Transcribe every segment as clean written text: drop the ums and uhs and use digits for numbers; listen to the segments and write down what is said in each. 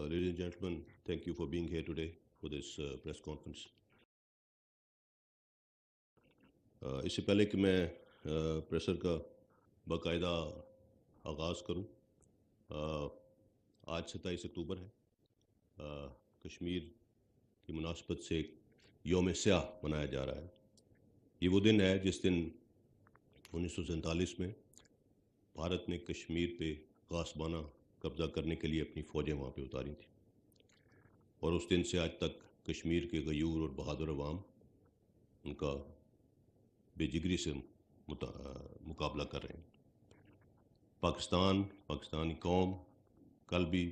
Ladies and gentlemen, thank you for being here today for this press conference. اس سے پہلے کہ میں pressure کا باقاعدہ آغاز کروں، آج 27 اکتوبر ہے، کشمیر کی مناسبت سے ایک یوم سیاہ منایا جا رہا ہے۔ یہ وہ دن ہے جس دن 1947 میں بھارت نے کشمیر پہ غاصبانہ قبضہ کرنے کے لیے اپنی فوجیں وہاں پہ اتاری تھیں، اور اس دن سے آج تک کشمیر کے غیور اور بہادر عوام ان کا بے جگری سے مقابلہ کر رہے ہیں۔ پاکستانی قوم کل بھی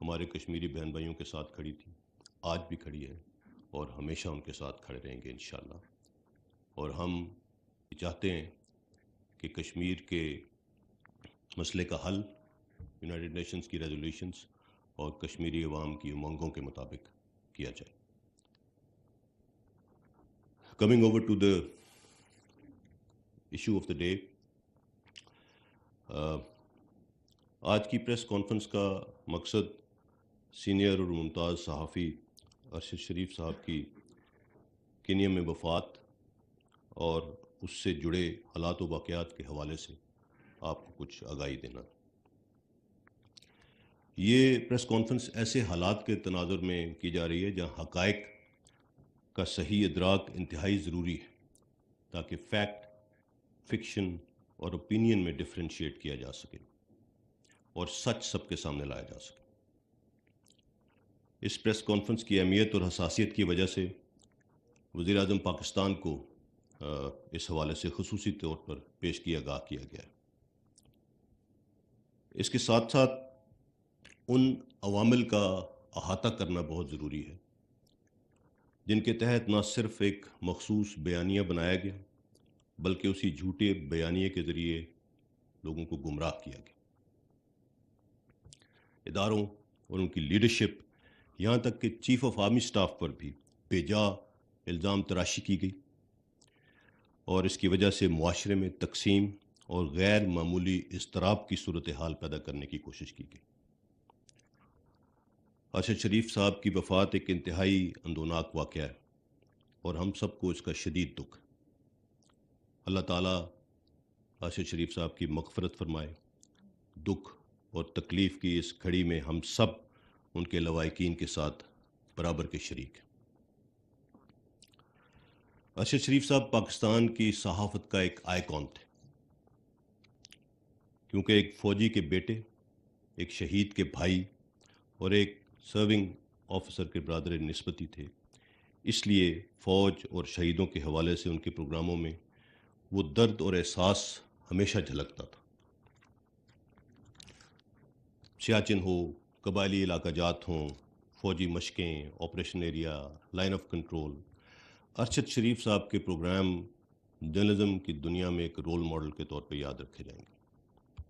ہمارے کشمیری بہن بھائیوں کے ساتھ کھڑی تھی، آج بھی کھڑی ہے، اور ہمیشہ ان کے ساتھ کھڑے رہیں گے انشاءاللہ۔ اور ہم چاہتے ہیں کہ کشمیر کے مسئلے کا حل یونائٹڈ نیشنز کی ریزولوشنز اور کشمیری عوام کی امنگوں کے مطابق کیا جائے۔ Coming over to the issue of the day، آج کی پریس کانفرنس کا مقصد سینئر اور ممتاز صحافی ارشد شریف صاحب کی کینیا میں وفات اور اس سے جڑے حالات و واقعات کے حوالے سے آپ کو کچھ آگاہی دینا۔ یہ پریس کانفرنس ایسے حالات کے تناظر میں کی جا رہی ہے جہاں حقائق کا صحیح ادراک انتہائی ضروری ہے، تاکہ فیکٹ، فکشن اور اوپینین میں ڈفرینشیٹ کیا جا سکے اور سچ سب کے سامنے لایا جا سکے۔ اس پریس کانفرنس کی اہمیت اور حساسیت کی وجہ سے وزیر اعظم پاکستان کو اس حوالے سے خصوصی طور پر پیشگی آگاہ کیا گیا ہے۔ اس کے ساتھ ساتھ ان عوامل کا احاطہ کرنا بہت ضروری ہے جن کے تحت نہ صرف ایک مخصوص بیانیہ بنایا گیا بلکہ اسی جھوٹے بیانیے کے ذریعے لوگوں کو گمراہ کیا گیا۔ اداروں اور ان کی لیڈرشپ، یہاں تک کہ چیف آف آرمی سٹاف پر بھی بے جا الزام تراشی کی گئی، اور اس کی وجہ سے معاشرے میں تقسیم اور غیر معمولی اضطراب کی صورتحال پیدا کرنے کی کوشش کی گئی۔ ارشد شریف صاحب کی وفات ایک انتہائی اندوناک واقعہ ہے، اور ہم سب کو اس کا شدید دکھ۔ اللہ تعالیٰ ارشد شریف صاحب کی مغفرت فرمائے۔ دکھ اور تکلیف کی اس گھڑی میں ہم سب ان کے لواحقین کے ساتھ برابر کے شریک ہیں۔ ارشد شریف صاحب پاکستان کی صحافت کا ایک آئیکن تھے، کیونکہ ایک فوجی کے بیٹے، ایک شہید کے بھائی اور ایک سرونگ آفیسر کے برادر نسبتی تھے، اس لیے فوج اور شہیدوں کے حوالے سے ان کے پروگراموں میں وہ درد اور احساس ہمیشہ جھلکتا تھا۔ سیاچن ہو، قبائلی علاقہ جات ہوں، فوجی مشقیں، operation area, line of control, Arshad Sharif صاحب کے پروگرام جرنلزم کی دنیا میں ایک رول ماڈل کے طور پہ یاد رکھے جائیں گے۔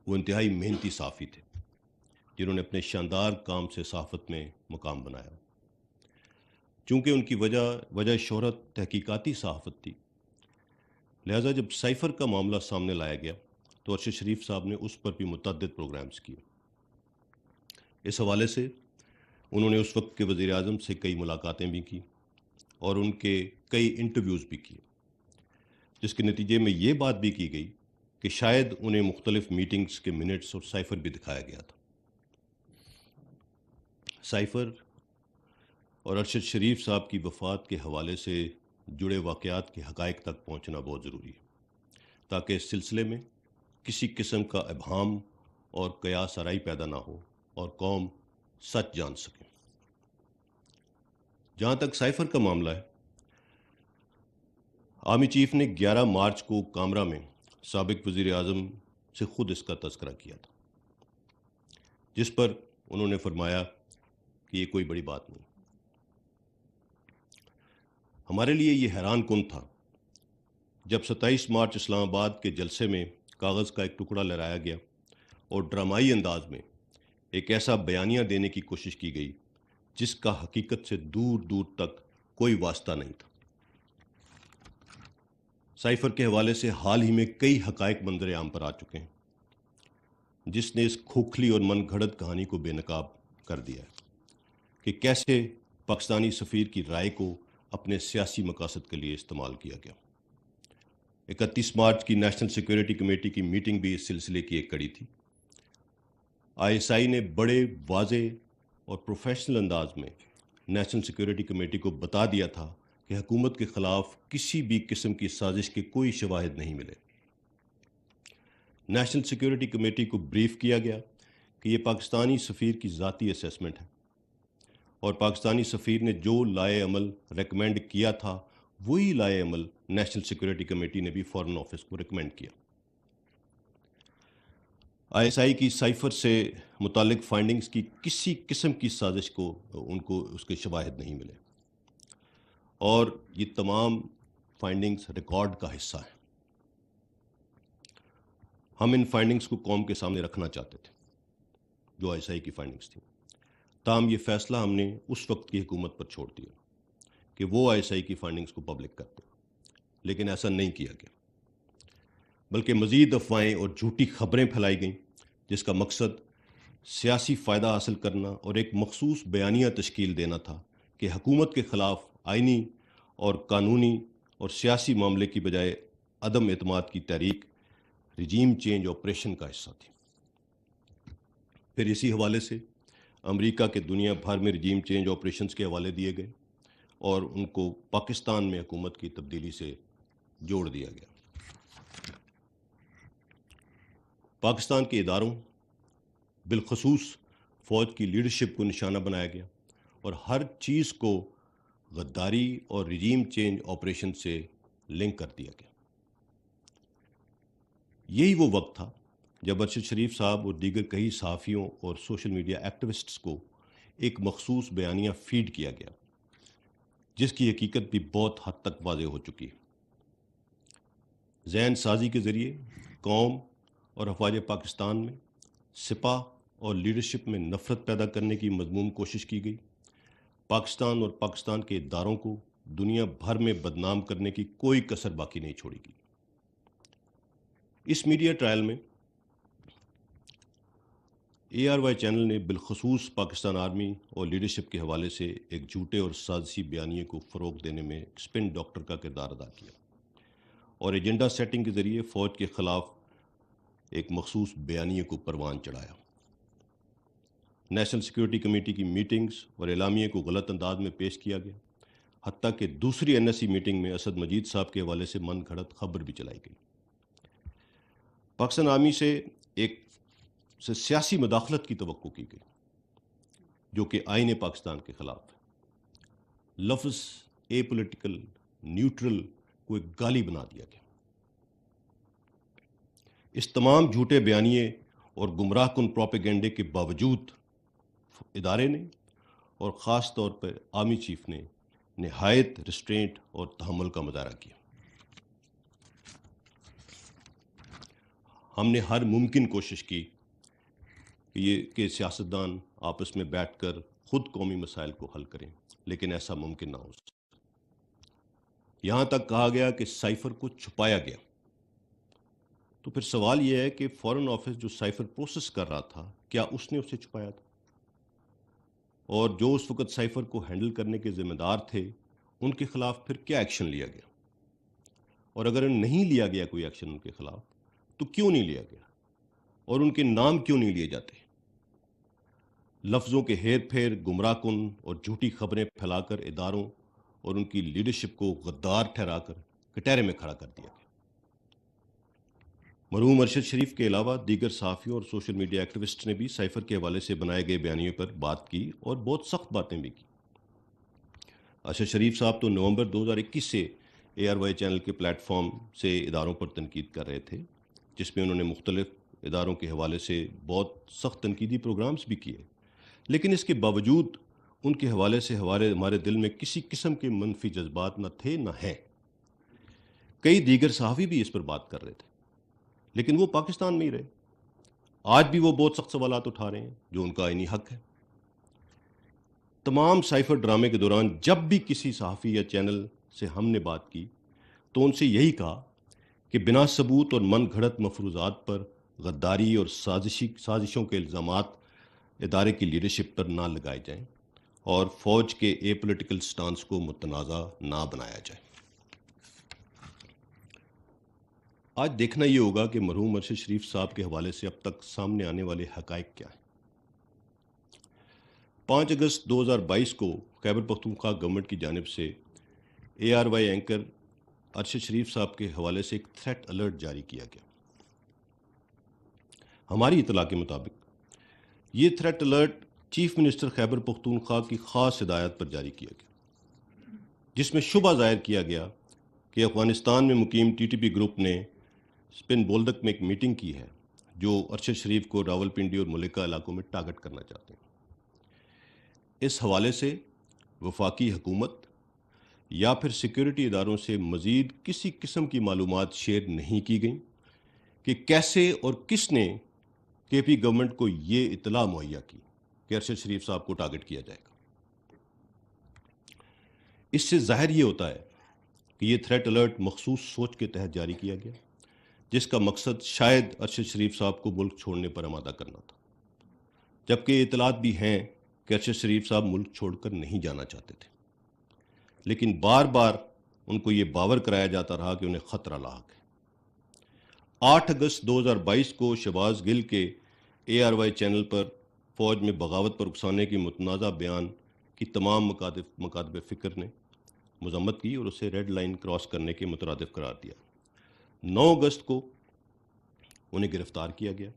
وہ انتہائی محنتی صحافی تھے جنہوں نے اپنے شاندار کام سے صحافت میں مقام بنایا۔ چونکہ ان کی وجہ شہرت تحقیقاتی صحافت تھی، لہٰذا جب سائفر کا معاملہ سامنے لایا گیا تو ارشد شریف صاحب نے اس پر بھی متعدد پروگرامز کیے۔ اس حوالے سے انہوں نے اس وقت کے وزیر اعظم سے کئی ملاقاتیں بھی کی اور ان کے کئی انٹرویوز بھی کیے، جس کے نتیجے میں یہ بات بھی کی گئی کہ شاید انہیں مختلف میٹنگز کے منٹس اور سائفر بھی دکھایا گیا تھا۔ سائفر اور ارشد شریف صاحب کی وفات کے حوالے سے جڑے واقعات کے حقائق تک پہنچنا بہت ضروری ہے، تاکہ اس سلسلے میں کسی قسم کا ابہام اور قیاس آرائی پیدا نہ ہو اور قوم سچ جان سکے۔ جہاں تک سائفر کا معاملہ ہے، آرمی چیف نے 11 مارچ کو کامرا میں سابق وزیر اعظم سے خود اس کا تذکرہ کیا تھا، جس پر انہوں نے فرمایا کہ یہ کوئی بڑی بات نہیں۔ ہمارے لیے یہ حیران کن تھا جب 27 مارچ اسلام آباد کے جلسے میں کاغذ کا ایک ٹکڑا لہرایا گیا اور ڈرامائی انداز میں ایک ایسا بیانیہ دینے کی کوشش کی گئی جس کا حقیقت سے دور دور تک کوئی واسطہ نہیں تھا۔ سائفر کے حوالے سے حال ہی میں کئی حقائق منظر عام پر آ چکے ہیں، جس نے اس کھوکھلی اور من گھڑت کہانی کو بے نقاب کر دیا ہے کہ کیسے پاکستانی سفیر کی رائے کو اپنے سیاسی مقاصد کے لیے استعمال کیا گیا۔ 31 مارچ کی نیشنل سیکیورٹی کمیٹی کی میٹنگ بھی اس سلسلے کی ایک کڑی تھی۔ ISI نے بڑے واضح اور پروفیشنل انداز میں نیشنل سیکیورٹی کمیٹی کو بتا دیا تھا کہ حکومت کے خلاف کسی بھی قسم کی سازش کے کوئی شواہد نہیں ملے۔ نیشنل سیکیورٹی کمیٹی کو بریف کیا گیا کہ یہ پاکستانی سفیر کی ذاتی اسیسمنٹ ہے، اور پاکستانی سفیر نے جو لائے عمل ریکمینڈ کیا تھا وہی لائے عمل نیشنل سیکیورٹی کمیٹی نے بھی فارن آفس کو ریکمینڈ کیا۔ ISI کی سائفر سے متعلق فائنڈنگز کی کسی قسم کی سازش کو ان کو اس کے شواہد نہیں ملے، اور یہ تمام فائنڈنگز ریکارڈ کا حصہ ہیں۔ ہم ان فائنڈنگز کو قوم کے سامنے رکھنا چاہتے تھے جو ISI کی فائنڈنگز تھیں، تاہم یہ فیصلہ ہم نے اس وقت کی حکومت پر چھوڑ دیا کہ وہ ISI کی فائنڈنگز کو پبلک کرتے، لیکن ایسا نہیں کیا گیا، بلکہ مزید افواہیں اور جھوٹی خبریں پھیلائی گئیں جس کا مقصد سیاسی فائدہ حاصل کرنا اور ایک مخصوص بیانیہ تشکیل دینا تھا کہ حکومت کے خلاف آئینی اور قانونی اور سیاسی معاملے کی بجائے عدم اعتماد کی تحریک رجیم چینج آپریشن کا حصہ تھی۔ پھر اسی حوالے سے امریکہ کے دنیا بھر میں رجیم چینج آپریشنز کے حوالے دیے گئے اور ان کو پاکستان میں حکومت کی تبدیلی سے جوڑ دیا گیا۔ پاکستان کے اداروں بالخصوص فوج کی لیڈرشپ کو نشانہ بنایا گیا اور ہر چیز کو غداری اور رجیم چینج آپریشن سے لنک کر دیا گیا۔ یہی وہ وقت تھا جب ارشد شریف صاحب اور دیگر کئی صحافیوں اور سوشل میڈیا ایکٹیوسٹس کو ایک مخصوص بیانیہ فیڈ کیا گیا جس کی حقیقت بھی بہت حد تک واضح ہو چکی ہے۔ ذہن سازی کے ذریعے قوم اور افواج پاکستان میں سپاہ اور لیڈرشپ میں نفرت پیدا کرنے کی مذموم کوشش کی گئی۔ پاکستان اور پاکستان کے اداروں کو دنیا بھر میں بدنام کرنے کی کوئی کسر باقی نہیں چھوڑی گئی۔ اس میڈیا ٹرائل میں ARY چینل نے بالخصوص پاکستان آرمی اور لیڈرشپ کے حوالے سے ایک جھوٹے اور سازشی بیانیے کو فروغ دینے میں اسپن ڈاکٹر کا کردار ادا کیا اور ایجنڈا سیٹنگ کے ذریعے فوج کے خلاف ایک مخصوص بیانیے کو پروان چڑھایا۔ نیشنل سیکیورٹی کمیٹی کی میٹنگز اور اعلامیے کو غلط انداز میں پیش کیا گیا، حتیٰ کہ دوسری NSC میٹنگ میں اسد مجید صاحب کے حوالے سے من گھڑت خبر بھی چلائی گئی۔ پاکستان آرمی سے سیاسی مداخلت کی توقع کی گئی جو کہ آئین پاکستان کے خلاف ہے۔ لفظ اے پولیٹیکل نیوٹرل کو ایک گالی بنا دیا گیا۔ اس تمام جھوٹے بیانیے اور گمراہ کن پروپیگنڈے کے باوجود ادارے نے اور خاص طور پر آرمی چیف نے نہایت ریسٹرینٹ اور تحمل کا مظاہرہ کیا۔ ہم نے ہر ممکن کوشش کی کہ سیاستدان آپس میں بیٹھ کر خود قومی مسائل کو حل کریں، لیکن ایسا ممکن نہ ہو سکا۔ یہاں تک کہا گیا کہ سائفر کو چھپایا گیا۔ تو پھر سوال یہ ہے کہ فارن آفس جو سائفر پروسیس کر رہا تھا، کیا اس نے اسے چھپایا تھا؟ اور جو اس وقت سائفر کو ہینڈل کرنے کے ذمہ دار تھے ان کے خلاف پھر کیا ایکشن لیا گیا؟ اور اگر نہیں لیا گیا کوئی ایکشن ان کے خلاف تو کیوں نہیں لیا گیا؟ اور ان کے نام کیوں نہیں لیے جاتے؟ لفظوں کے ہیر پھیر، گمراہ کن اور جھوٹی خبریں پھیلا کر اداروں اور ان کی لیڈرشپ کو غدار ٹھہرا کر کٹہرے میں کھڑا کر دیا گیا۔ مرحوم ارشد شریف کے علاوہ دیگر صحافیوں اور سوشل میڈیا ایکٹیوسٹ نے بھی سائفر کے حوالے سے بنائے گئے بیانیوں پر بات کی اور بہت سخت باتیں بھی کی۔ ارشد شریف صاحب تو نومبر 2021 سے ARY چینل کے پلیٹ فارم سے اداروں پر تنقید کر رہے تھے، جس میں انہوں نے مختلف اداروں کے حوالے سے بہت سخت تنقیدی پروگرامز بھی کیے، لیکن اس کے باوجود ان کے حوالے سے ہمارے دل میں کسی قسم کے منفی جذبات نہ تھے نہ ہیں۔ کئی دیگر صحافی بھی اس پر بات کر رہے تھے، لیکن وہ پاکستان میں ہی رہے۔ آج بھی وہ بہت سخت سوالات اٹھا رہے ہیں جو ان کا آئینی حق ہے۔ تمام سائفر ڈرامے کے دوران جب بھی کسی صحافی یا چینل سے ہم نے بات کی تو ان سے یہی کہا کہ بنا ثبوت اور من گھڑت مفروضات پر غداری اور سازشوں کے الزامات ادارے کی لیڈرشپ پر نہ لگائے جائیں اور فوج کے اے پولیٹیکل سٹانس کو متنازع نہ بنایا جائے۔ آج دیکھنا یہ ہوگا کہ مرحوم ارشد شریف صاحب کے حوالے سے اب تک سامنے آنے والے حقائق کیا ہیں۔ 5 اگست 2022 کو خیبر پختونخوا گورنمنٹ کی جانب سے ARY اینکر ارشد شریف صاحب کے حوالے سے ایک تھریٹ الرٹ جاری کیا گیا۔ ہماری اطلاع کے مطابق یہ threat alert chief minister Khyber Pakhtunkhwa کی خاص ہدایت پر جاری کیا گیا، جس میں شبہ ظاہر کیا گیا کہ افغانستان میں مقیم TTP گروپ نے سپن بولدک میں ایک میٹنگ کی ہے جو ارشد شریف کو راولپنڈی اور ملکہ علاقوں میں ٹارگٹ کرنا چاہتے ہیں۔ اس حوالے سے وفاقی حکومت یا پھر سیکیورٹی اداروں سے مزید کسی قسم کی معلومات شیئر نہیں کی گئیں کہ کیسے اور کس نے KP گورنمنٹ کو یہ اطلاع مہیا کی کہ ارشد شریف صاحب کو ٹارگٹ کیا جائے گا۔ اس سے ظاہر یہ ہوتا ہے کہ یہ تھریٹ الرٹ مخصوص سوچ کے تحت جاری کیا گیا، جس کا مقصد شاید ارشد شریف صاحب کو ملک چھوڑنے پر آمادہ کرنا تھا، جبکہ اطلاعات بھی ہیں کہ ارشد شریف صاحب ملک چھوڑ کر نہیں جانا چاہتے تھے، لیکن بار بار ان کو یہ باور کرایا جاتا رہا کہ انہیں خطرہ لاحق ہے۔ 8 اگست 2022 کو شہباز گل کے ARY چینل پر فوج میں بغاوت پر اکسانے کی متنازع بیان کی تمام مکاتب فکر نے مذمت کی اور اسے ریڈ لائن کراس کرنے کے مترادف قرار دیا۔ 9 اگست کو انہیں گرفتار کیا گیا۔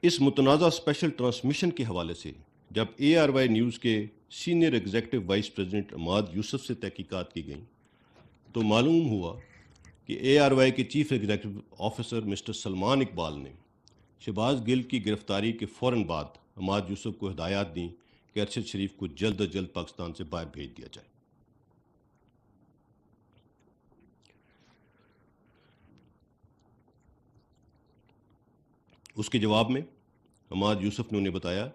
اس متنازع اسپیشل ٹرانسمیشن کے حوالے سے جب ARY نیوز کے سینئر ایگزیکٹو وائس پریزیڈنٹ عماد یوسف سے تحقیقات کی گئیں تو معلوم ہوا کہ ARY کے chief executive officer mister Salman Iqbal نے شہباز گل کی گرفتاری کے فوراً بعد عماد یوسف کو ہدایات دیں کہ ارشد شریف کو جلد از جلد پاکستان سے باہر بھیج دیا جائے۔ اس کے جواب میں عماد یوسف نے انہیں بتایا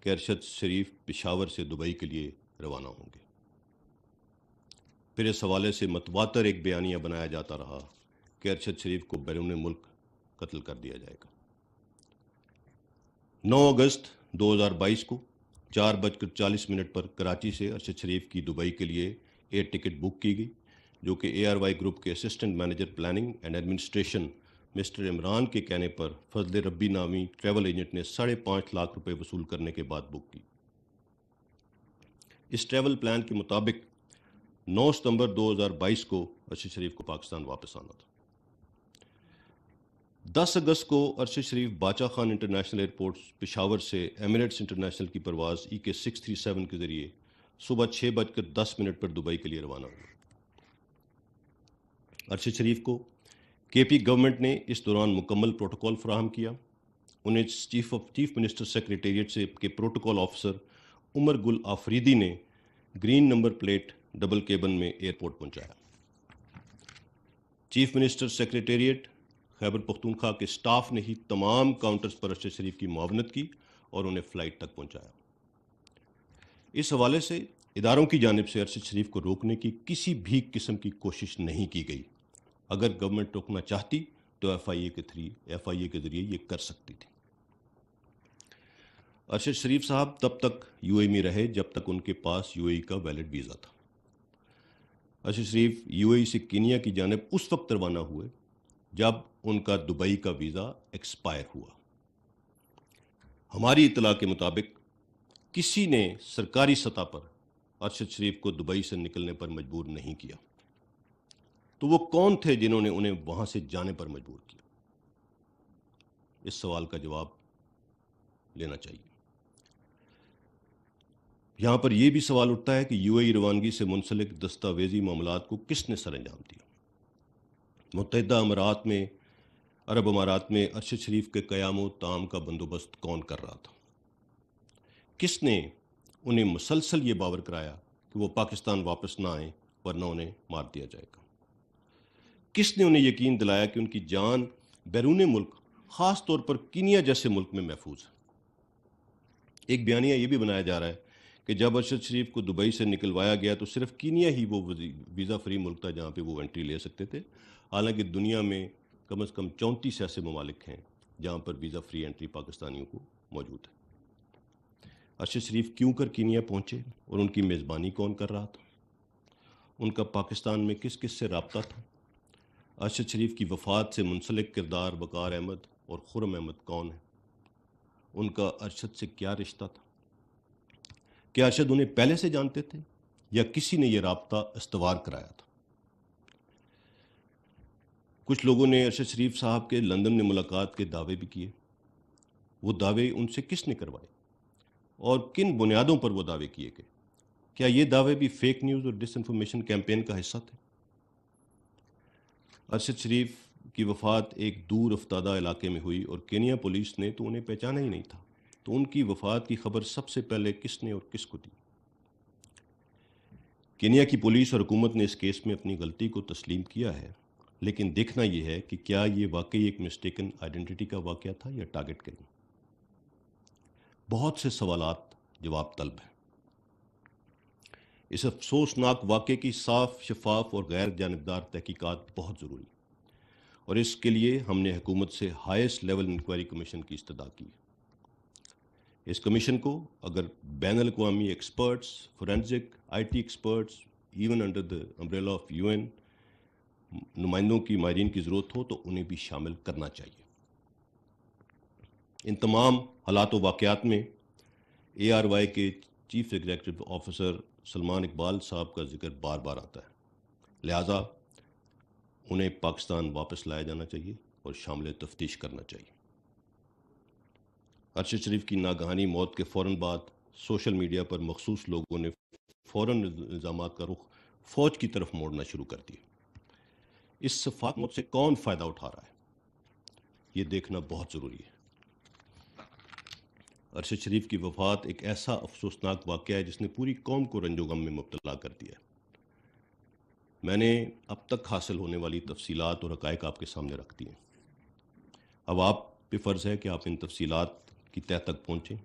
کہ ارشد شریف پشاور سے دبئی کے لیے روانہ ہوں گے۔ پھر اس حوالے سے متواتر ایک بیانیہ بنایا جاتا رہا کہ ارشد شریف کو بیرون ملک قتل کر دیا جائے گا۔ 9 اگست 2022 کو 4:40 پر کراچی سے ارشد شریف کی دبئی کے لیے ایئر ٹکٹ بک کی گئی، جو کہ ARY گروپ کے assistant manager planning and administration mister Imran کے کہنے پر فضل ربی نامی ٹریول ایجنٹ نے 5.5 لاکھ روپے وصول کرنے کے بعد بک کی۔ اس ٹریول پلان کے مطابق 9 ستمبر 2022 کو ارشد شریف کو پاکستان واپس آنا تھا۔ 10 اگست کو ارشد شریف باچا خان انٹرنیشنل ایئرپورٹ پشاور سے ایمریٹس انٹرنیشنل کی پرواز EK 637 کے ذریعے صبح 6:10 پر دبئی کے لیے روانہ ہوئے۔ ارشد شریف کو KP گورنمنٹ نے اس دوران مکمل پروٹوکول فراہم کیا۔ انہیں چیف منسٹر سیکریٹریٹ سے کے پروٹوکول آفیسر عمر گل آفریدی نے green number plate double cabin میں ایئرپورٹ پہنچایا۔ Chief minister secretariat Khyber Pakhtunkhwa کے سٹاف نے ہی تمام کاؤنٹرز پر ارشد شریف کی معاونت کی اور انہیں فلائٹ تک پہنچایا۔ اس حوالے سے اداروں کی جانب سے ارشد شریف کو روکنے کی کسی بھی قسم کی کوشش نہیں کی گئی۔ اگر گورنمنٹ روکنا چاہتی تو FIA کے ذریعے یہ کر سکتی تھی۔ ارشد شریف صاحب تب تک UAE میں رہے جب تک ان کے پاس UAE کا ویلڈ ویزا تھا۔ ارشد شریف UAE سے کینیا کی جانب اس وقت روانہ ہوئے جب ان کا دبئی کا ویزا ایکسپائر ہوا۔ ہماری اطلاع کے مطابق کسی نے سرکاری سطح پر ارشد شریف کو دبئی سے نکلنے پر مجبور نہیں کیا، تو وہ کون تھے جنہوں نے انہیں وہاں سے جانے پر مجبور کیا؟ اس سوال کا جواب لینا چاہیے۔ یہاں پر یہ بھی سوال اٹھتا ہے کہ UAE روانگی سے منسلک دستاویزی معاملات کو کس نے سر انجام دیا؟ متحدہ عرب امارات میں ارشد شریف کے قیام و طعام کا بندوبست کون کر رہا تھا؟ کس نے انہیں مسلسل یہ باور کرایا کہ وہ پاکستان واپس نہ آئیں ورنہ انہیں مار دیا جائے گا؟ کس نے انہیں یقین دلایا کہ ان کی جان بیرون ملک، خاص طور پر کینیا جیسے ملک میں محفوظ ہے؟ ایک بیانیہ یہ بھی بنایا جا رہا ہے کہ جب ارشد شریف کو دبئی سے نکلوایا گیا تو صرف کینیا ہی وہ ویزا فری ملک تھا جہاں پہ وہ انٹری لے سکتے تھے، حالانکہ دنیا میں کم از کم 34 ایسے ممالک ہیں جہاں پر ویزا فری انٹری پاکستانیوں کو موجود ہے۔ ارشد شریف کیوں کر کینیا پہنچے اور ان کی میزبانی کون کر رہا تھا؟ ان کا پاکستان میں کس کس سے رابطہ تھا؟ ارشد شریف کی وفات سے منسلک کردار وقار احمد اور خرم احمد کون ہیں؟ ان کا ارشد سے کیا رشتہ تھا؟ کیا ارشد انہیں پہلے سے جانتے تھے یا کسی نے یہ رابطہ استوار کرایا تھا؟ کچھ لوگوں نے ارشد شریف صاحب کے لندن میں ملاقات کے دعوے بھی کیے. وہ دعوے ان سے کس نے کروائے اور کن بنیادوں پر وہ دعوے کیے گئے؟ کیا یہ دعوے بھی فیک نیوز اور ڈس انفارمیشن کیمپین کا حصہ تھے؟ ارشد شریف کی وفات ایک دور افتادہ علاقے میں ہوئی اور کینیا پولیس نے تو انہیں پہچانا ہی نہیں تھا. تو ان کی وفات کی خبر سب سے پہلے کس نے اور کس کو دی؟ کینیا کی پولیس اور حکومت نے اس کیس میں اپنی غلطی کو تسلیم کیا ہے، لیکن دیکھنا یہ ہے کہ کیا یہ واقعی ایک مسٹیکن آئیڈینٹی کا واقعہ تھا یا ٹارگٹ کلنگ. بہت سے سوالات جواب طلب ہیں. اس افسوسناک واقعے کی صاف، شفاف اور غیر جانبدار تحقیقات بہت ضروری، اور اس کے لیے ہم نے حکومت سے ہائیسٹ لیول انکوائری کمیشن کی استدعا کی. اس کمیشن کو اگر بین الاقوامی experts, forensic, I T experts, even under the umbrella of U N نمائندوں کی ماہرین کی ضرورت ہو تو انہیں بھی شامل کرنا چاہیے. ان تمام حالات و واقعات میں اے آر وائی کے chief executive officer Salman Iqbal صاحب کا ذکر بار بار آتا ہے، لہٰذا انہیں پاکستان واپس لایا جانا چاہیے اور شامل تفتیش کرنا چاہیے. ارشد شریف کی ناگہانی موت کے فوراً بعد سوشل میڈیا پر مخصوص لوگوں نے فوراً الزامات کا رخ فوج کی طرف موڑنا شروع کر دیا. اس شفاف موت سے کون فائدہ اٹھا رہا ہے، یہ دیکھنا بہت ضروری ہے. ارشد شریف کی وفات ایک ایسا افسوسناک واقعہ ہے جس نے پوری قوم کو رنج و غم میں مبتلا کر دیا ہے. میں نے اب تک حاصل ہونے والی تفصیلات اور حقائق آپ کے سامنے رکھ دی ہیں. اب آپ پہ فرض ہے کہ آپ ان تفصیلات کی تہہ تک پہنچیں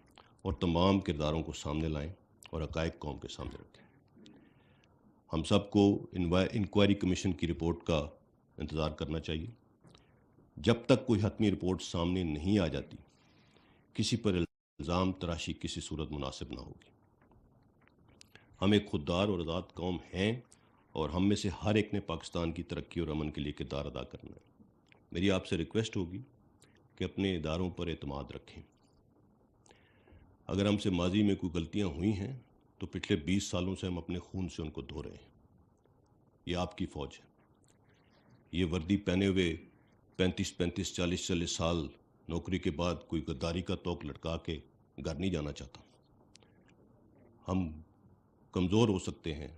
اور تمام کرداروں کو سامنے لائیں اور حقائق قوم کے سامنے رکھیں. ہم سب کو انکوائری کمیشن کی رپورٹ کا انتظار کرنا چاہیے. جب تک کوئی حتمی رپورٹ سامنے نہیں آ جاتی، کسی پر الزام تراشی کسی صورت مناسب نہ ہوگی. ہم ایک خوددار اور آزاد قوم ہیں اور ہم میں سے ہر ایک نے پاکستان کی ترقی اور امن کے لیے کردار ادا کرنا ہے. میری آپ سے ریکویسٹ ہوگی کہ اپنے اداروں پر اعتماد رکھیں. اگر ہم سے ماضی میں کوئی غلطیاں ہوئی ہیں تو پچھلے 20 سالوں سے ہم اپنے خون سے ان کو دھو رہے ہیں. یہ آپ کی فوج ہے. یہ وردی پہنے ہوئے 35 40 سال نوکری کے بعد کوئی غداری کا توق لٹکا کے گھر نہیں جانا چاہتا. ہم کمزور ہو سکتے ہیں،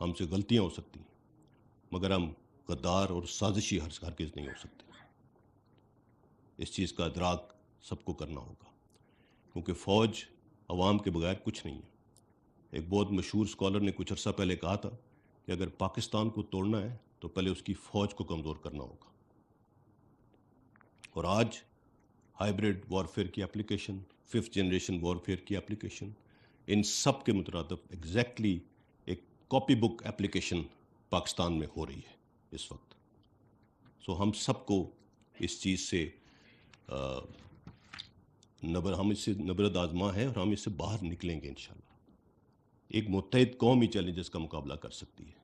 ہم سے غلطیاں ہو سکتی ہیں، مگر ہم غدار اور سازشی ہرگز نہیں ہو سکتے. اس چیز کا ادراک سب کو کرنا ہوگا، کیونکہ فوج عوام کے بغیر کچھ نہیں ہے. ایک بہت مشہور اسکالر نے کچھ عرصہ پہلے کہا تھا کہ اگر پاکستان کو توڑنا ہے تو پہلے اس کی فوج کو کمزور کرنا ہوگا. اور آج ہائیبریڈ وارفیئر کی اپلیکیشن، 5th جنریشن وارفیئر کی اپلیکیشن، ان سب کے مترادف ایگزیکٹلی ایک کاپی بک اپلیکیشن پاکستان میں ہو رہی ہے اس وقت. سو ہم سب کو اس چیز سے ہم اس سے نبرد آزما ہے اور ہم اس سے باہر نکلیں گے انشاءاللہ. ایک متحد قوم ہی چیلنجز کا مقابلہ کر سکتی ہے.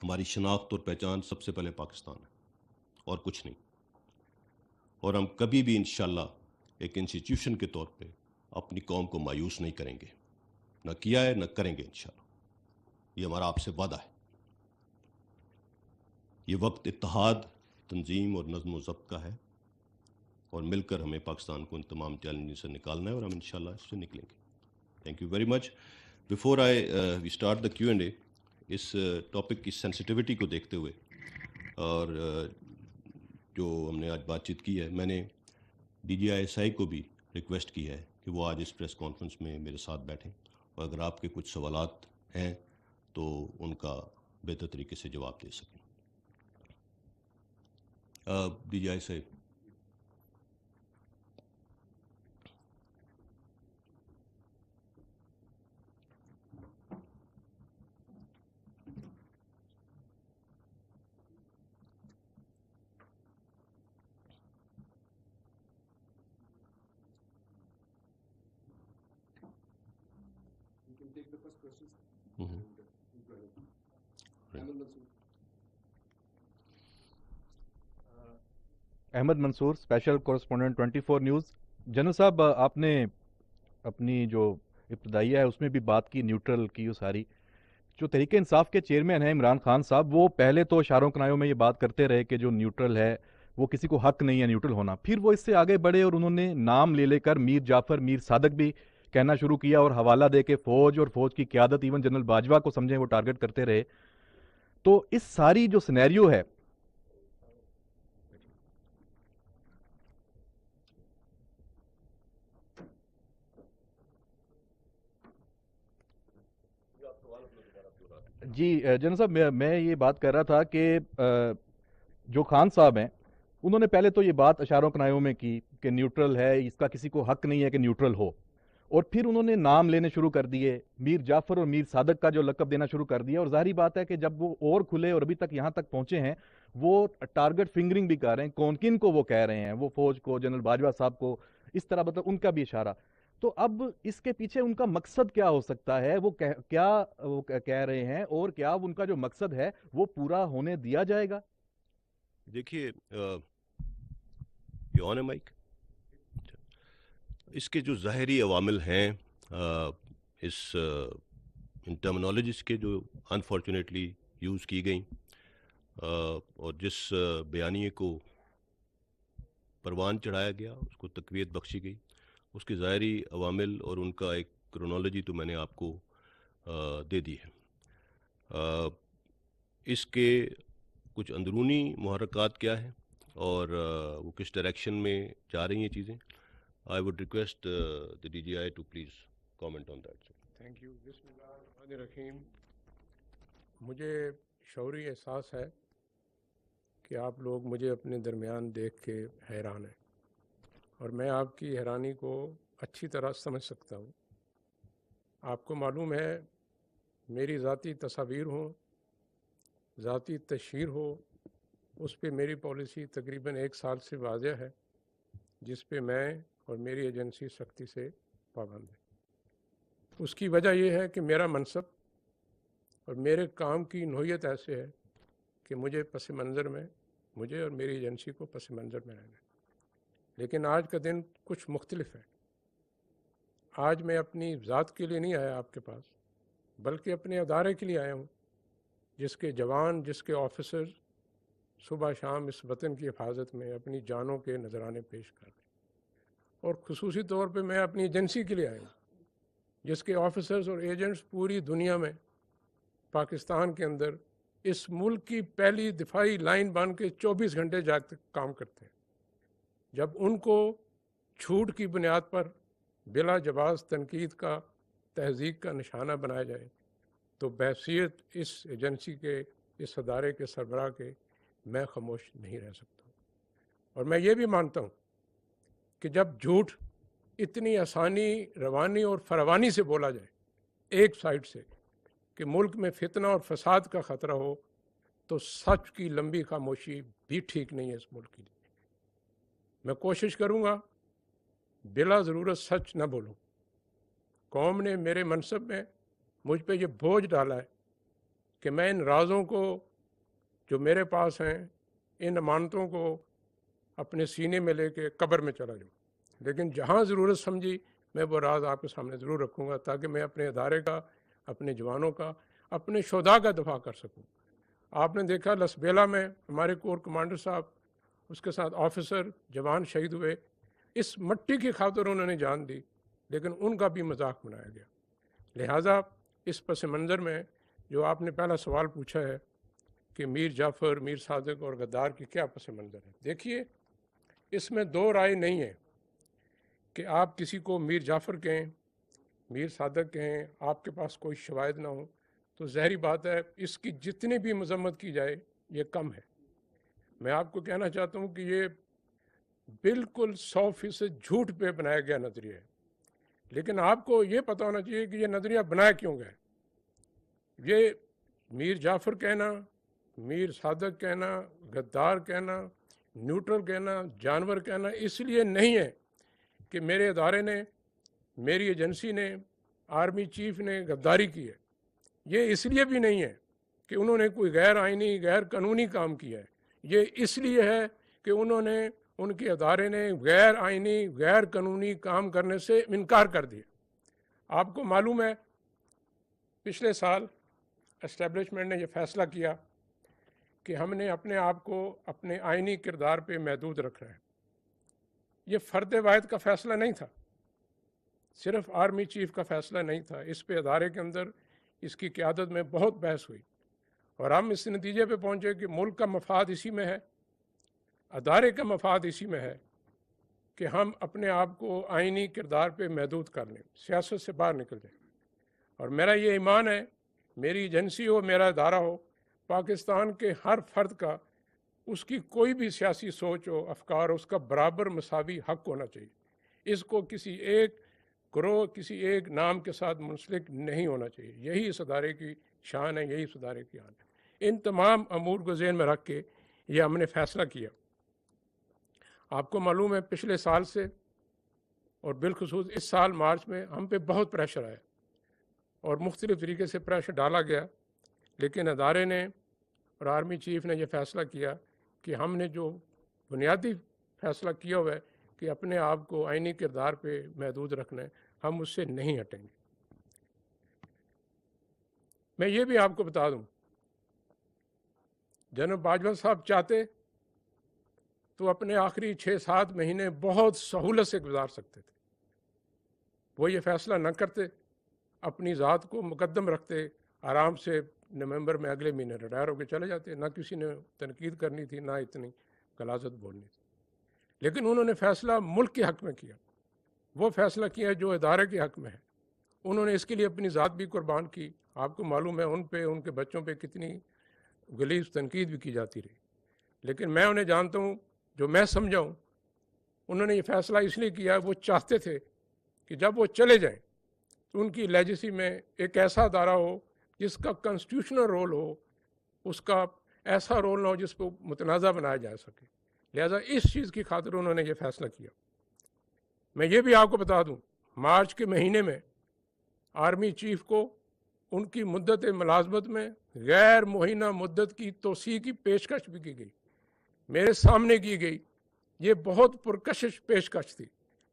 ہماری شناخت اور پہچان سب سے پہلے پاکستان ہے اور کچھ نہیں. اور ہم کبھی بھی انشاءاللہ ایک انسٹیٹیوشن کے طور پہ اپنی قوم کو مایوس نہیں کریں گے. نہ کیا ہے، نہ کریں گے انشاءاللہ. یہ ہمارا آپ سے وعدہ ہے. یہ وقت اتحاد، تنظیم اور نظم و ضبط کا ہے، اور مل کر ہمیں پاکستان کو ان تمام چیلنجز سے نکالنا ہے اور ہم انشاءاللہ اس سے نکلیں گے. Thank you very much. Before I we start the Q and A, اس ٹاپک کی سینسٹیوٹی کو دیکھتے ہوئے اور جو ہم نے آج بات چیت کی ہے، میں نے ڈی جی آئی ایس آئی کو بھی ریکویسٹ کی ہے کہ وہ آج اس پریس کانفرنس میں میرے ساتھ بیٹھیں اور اگر آپ کے کچھ سوالات ہیں تو ان کا بہتر طریقے سے جواب دے سکیں. D G I S I. Ahmed Mansoor, special correspondent 24 news. General صاحب، آپ نے اپنی جو ابتدائیہ ہے اس میں بھی بات کی نیوٹرل کی، وہ ساری جو تحریک انصاف کے چیئرمین ہیں عمران خان صاحب، وہ پہلے تو اشاروں کنایوں میں یہ بات کرتے رہے کہ جو نیوٹرل ہے وہ کسی کو حق نہیں ہے نیوٹرل ہونا، پھر وہ اس سے آگے بڑھے اور انہوں نے نام لے کر میر جعفر، میر صادق بھی کہنا شروع کیا اور حوالہ دے کے فوج اور فوج کی قیادت، ایون جنرل باجوہ کو سمجھیں وہ ٹارگٹ کرتے رہے۔ تو اس ساری جو سینیریو ہے، جی جنرل صاحب، میں یہ بات کر رہا تھا کہ جو خان صاحب ہیں انہوں نے پہلے تو یہ بات اشاروں کنایوں میں کی کہ نیوٹرل ہے، اس کا کسی کو حق نہیں ہے کہ نیوٹرل ہو، اور پھر انہوں نے نام لینے شروع کر دیے، میر جعفر اور میر صادق کا جو لقب دینا شروع کر دیا، اور ظاہری بات ہے کہ جب وہ اور کھلے اور ابھی تک یہاں تک پہنچے ہیں، وہ ٹارگٹ فنگرنگ بھی کر رہے ہیں، کون کن کو وہ کہہ رہے ہیں، وہ فوج کو، جنرل باجوہ صاحب کو، اس طرح مطلب ان کا بھی اشارہ۔ تو اب اس کے پیچھے ان کا مقصد کیا ہو سکتا ہے؟ وہ کیا وہ کہہ رہے ہیں، اور کیا ان کا جو مقصد ہے وہ پورا ہونے دیا جائے گا؟ دیکھیے، یہ آن ہے مائک، اس کے جو ظاہری عوامل ہیں، اس ان ٹرمنالوجیز کے جو انفارچونیٹلی یوز کی گئیں، اور جس بیانیے کو پروان چڑھایا گیا، اس کو تقویت بخشی گئی، اس کے ظاہری عوامل اور ان کا ایک کرونالوجی تو میں نے آپ کو دے دی ہے۔ اس کے کچھ اندرونی محرکات کیا ہیں اور وہ کس ڈائریکشن میں جا رہی ہیں چیزیں، I would request the DGI to please comment on that. Thank you. بسم اللہ الرحمن الرحیم۔ مجھے شعوری احساس ہے کہ آپ لوگ مجھے اپنے درمیان دیکھ کے حیران ہیں، اور میں آپ کی حیرانی کو اچھی طرح سمجھ سکتا ہوں۔ آپ کو معلوم ہے میری ذاتی تصاویر ہوں، ذاتی تشہیر ہو، اس پہ میری پالیسی تقریباً 1 سال سے واضح ہے، جس پہ میں اور میری ایجنسی سختی سے پابند ہے۔ اس کی وجہ یہ ہے کہ میرا منصب اور میرے کام کی نوعیت ایسے ہے کہ مجھے پس منظر میں، مجھے اور میری ایجنسی کو پس منظر میں رہنا ہے۔ لیکن آج کا دن کچھ مختلف ہے۔ آج میں اپنی ذات کے لیے نہیں آیا آپ کے پاس، بلکہ اپنے ادارے کے لیے آیا ہوں، جس کے جوان، جس کے آفیسرز صبح شام اس وطن کی حفاظت میں اپنی جانوں کے نذرانے پیش کر رہے ہیں، اور خصوصی طور پہ میں اپنی ایجنسی کے لیے آیا ہوں، جس کے آفیسرز اور ایجنٹس پوری دنیا میں، پاکستان کے اندر اس ملک کی پہلی دفاعی لائن بن کے 24 گھنٹے جاگ تک کام کرتے ہیں۔ جب ان کو جھوٹ کی بنیاد پر بلا جواز تنقید کا، تہذیب کا نشانہ بنایا جائے، تو بحیثیت اس ایجنسی کے، اس ادارے کے سربراہ کے، میں خاموش نہیں رہ سکتا ہوں۔ اور میں یہ بھی مانتا ہوں کہ جب جھوٹ اتنی آسانی، روانی اور فراوانی سے بولا جائے ایک سائڈ سے کہ ملک میں فتنہ اور فساد کا خطرہ ہو، تو سچ کی لمبی خاموشی بھی ٹھیک نہیں ہے اس ملک کے لیے۔ میں کوشش کروں گا بلا ضرورت سچ نہ بولوں۔ قوم نے میرے منصب میں مجھ پہ یہ بوجھ ڈالا ہے کہ میں ان رازوں کو جو میرے پاس ہیں، ان امانتوں کو اپنے سینے میں لے کے قبر میں چلا جاؤں، لیکن جہاں ضرورت سمجھی میں وہ راز آپ کے سامنے ضرور رکھوں گا، تاکہ میں اپنے ادارے کا، اپنے جوانوں کا، اپنے شہداء کا دفاع کر سکوں۔ آپ نے دیکھا لسبیلا میں ہمارے کور کمانڈر صاحب، اس کے ساتھ آفیسر، جوان شہید ہوئے، اس مٹی کی خاطر انہوں نے جان دی، لیکن ان کا بھی مذاق بنایا گیا۔ لہٰذا اس پس منظر میں جو آپ نے پہلا سوال پوچھا ہے کہ میر جعفر، میر صادق اور غدار کی کیا پس منظر ہے، دیکھیے اس میں 2 رائے نہیں ہے کہ آپ کسی کو میر جعفر کہیں، میر صادق کہیں، آپ کے پاس کوئی شواہد نہ ہو تو ظاہری بات ہے اس کی جتنی بھی مذمت کی جائے یہ کم ہے۔ میں آپ کو کہنا چاہتا ہوں کہ یہ بالکل 100% جھوٹ پہ بنایا گیا نظریہ ہے، لیکن آپ کو یہ پتہ ہونا چاہیے کہ یہ نظریہ بنایا کیوں گیا ہے۔ یہ میر جعفر کہنا، میر صادق کہنا، غدار کہنا، نیوٹرل کہنا، جانور کہنا اس لیے نہیں ہے کہ میرے ادارے نے، میری ایجنسی نے آرمی چیف نے غداری کی ہے، یہ اس لیے بھی نہیں ہے کہ انہوں نے کوئی غیر آئینی غیر قانونی کام کیا ہے، یہ اس لیے ہے کہ ان کے ادارے نے غیر آئینی غیر قانونی کام کرنے سے انکار کر دیا۔ آپ کو معلوم ہے پچھلے سال اسٹیبلشمنٹ نے یہ فیصلہ کیا کہ ہم نے اپنے آپ کو اپنے آئینی کردار پہ محدود رکھنا ہے۔ یہ فرد واحد کا فیصلہ نہیں تھا، صرف آرمی چیف کا فیصلہ نہیں تھا، اس پہ ادارے کے اندر اس کی قیادت میں بہت بحث ہوئی اور ہم اس نتیجے پہ پہنچے کہ ملک کا مفاد اسی میں ہے، ادارے کا مفاد اسی میں ہے کہ ہم اپنے آپ کو آئینی کردار پہ محدود کر لیں، سیاست سے باہر نکل جائیں۔ اور میرا یہ ایمان ہے، میری ایجنسی ہو، میرا ادارہ ہو، پاکستان کے ہر فرد کا اس کی کوئی بھی سیاسی سوچ ہو، افکار ہو، اس کا برابر مساوی حق ہونا چاہیے، اس کو کسی ایک گروہ کسی ایک نام کے ساتھ منسلک نہیں ہونا چاہیے۔ یہی اس ادارے کی شان ہے، یہی اس ادارے کی آن ہے۔ ان تمام امور کو ذہن میں رکھ کے یہ ہم نے فیصلہ کیا۔ آپ کو معلوم ہے پچھلے سال سے اور بالخصوص اس سال مارچ میں ہم پہ بہت پریشر آیا اور مختلف طریقے سے پریشر ڈالا گیا، لیکن ادارے نے اور آرمی چیف نے یہ فیصلہ کیا کہ ہم نے جو بنیادی فیصلہ کیا ہوا ہے کہ اپنے آپ کو آئینی کردار پہ محدود رکھنا ہے، ہم اس سے نہیں ہٹیں گے۔ میں یہ بھی آپ کو بتا دوں، جنرل باجوہ صاحب چاہتے تو اپنے آخری 6-7 مہینے بہت سہولت سے گزار سکتے تھے، وہ یہ فیصلہ نہ کرتے، اپنی ذات کو مقدم رکھتے، آرام سے نومبر میں اگلے مہینے ریٹائر ہو کے چلے جاتے، نہ کسی نے تنقید کرنی تھی، نہ اتنی غلاظت بولنی تھی۔ لیکن انہوں نے فیصلہ ملک کے حق میں کیا، وہ فیصلہ کیا جو ادارے کے حق میں ہے۔ انہوں نے اس کے لیے اپنی ذات بھی قربان کی۔ آپ کو معلوم ہے ان پہ، ان کے بچوں پہ کتنی غلیظ تنقید بھی کی جاتی رہی، لیکن میں انہیں جانتا ہوں، جو میں سمجھاؤں، انہوں نے یہ فیصلہ اس لیے کیا، وہ چاہتے تھے کہ جب وہ چلے جائیں تو ان کی لیجیسی میں ایک ایسا ادارہ ہو جس کا کنسٹیٹیوشنل رول ہو، اس کا ایسا رول نہ ہو جس کو متنازع بنایا جا سکے۔ لہذا اس چیز کی خاطر انہوں نے یہ فیصلہ کیا۔ میں یہ بھی آپ کو بتا دوں، مارچ کے مہینے میں آرمی چیف کو ان کی مدت ملازمت میں غیر معینہ مدت کی توسیع کی پیشکش بھی کی گئی، میرے سامنے کی گئی۔ یہ بہت پرکشش پیشکش تھی،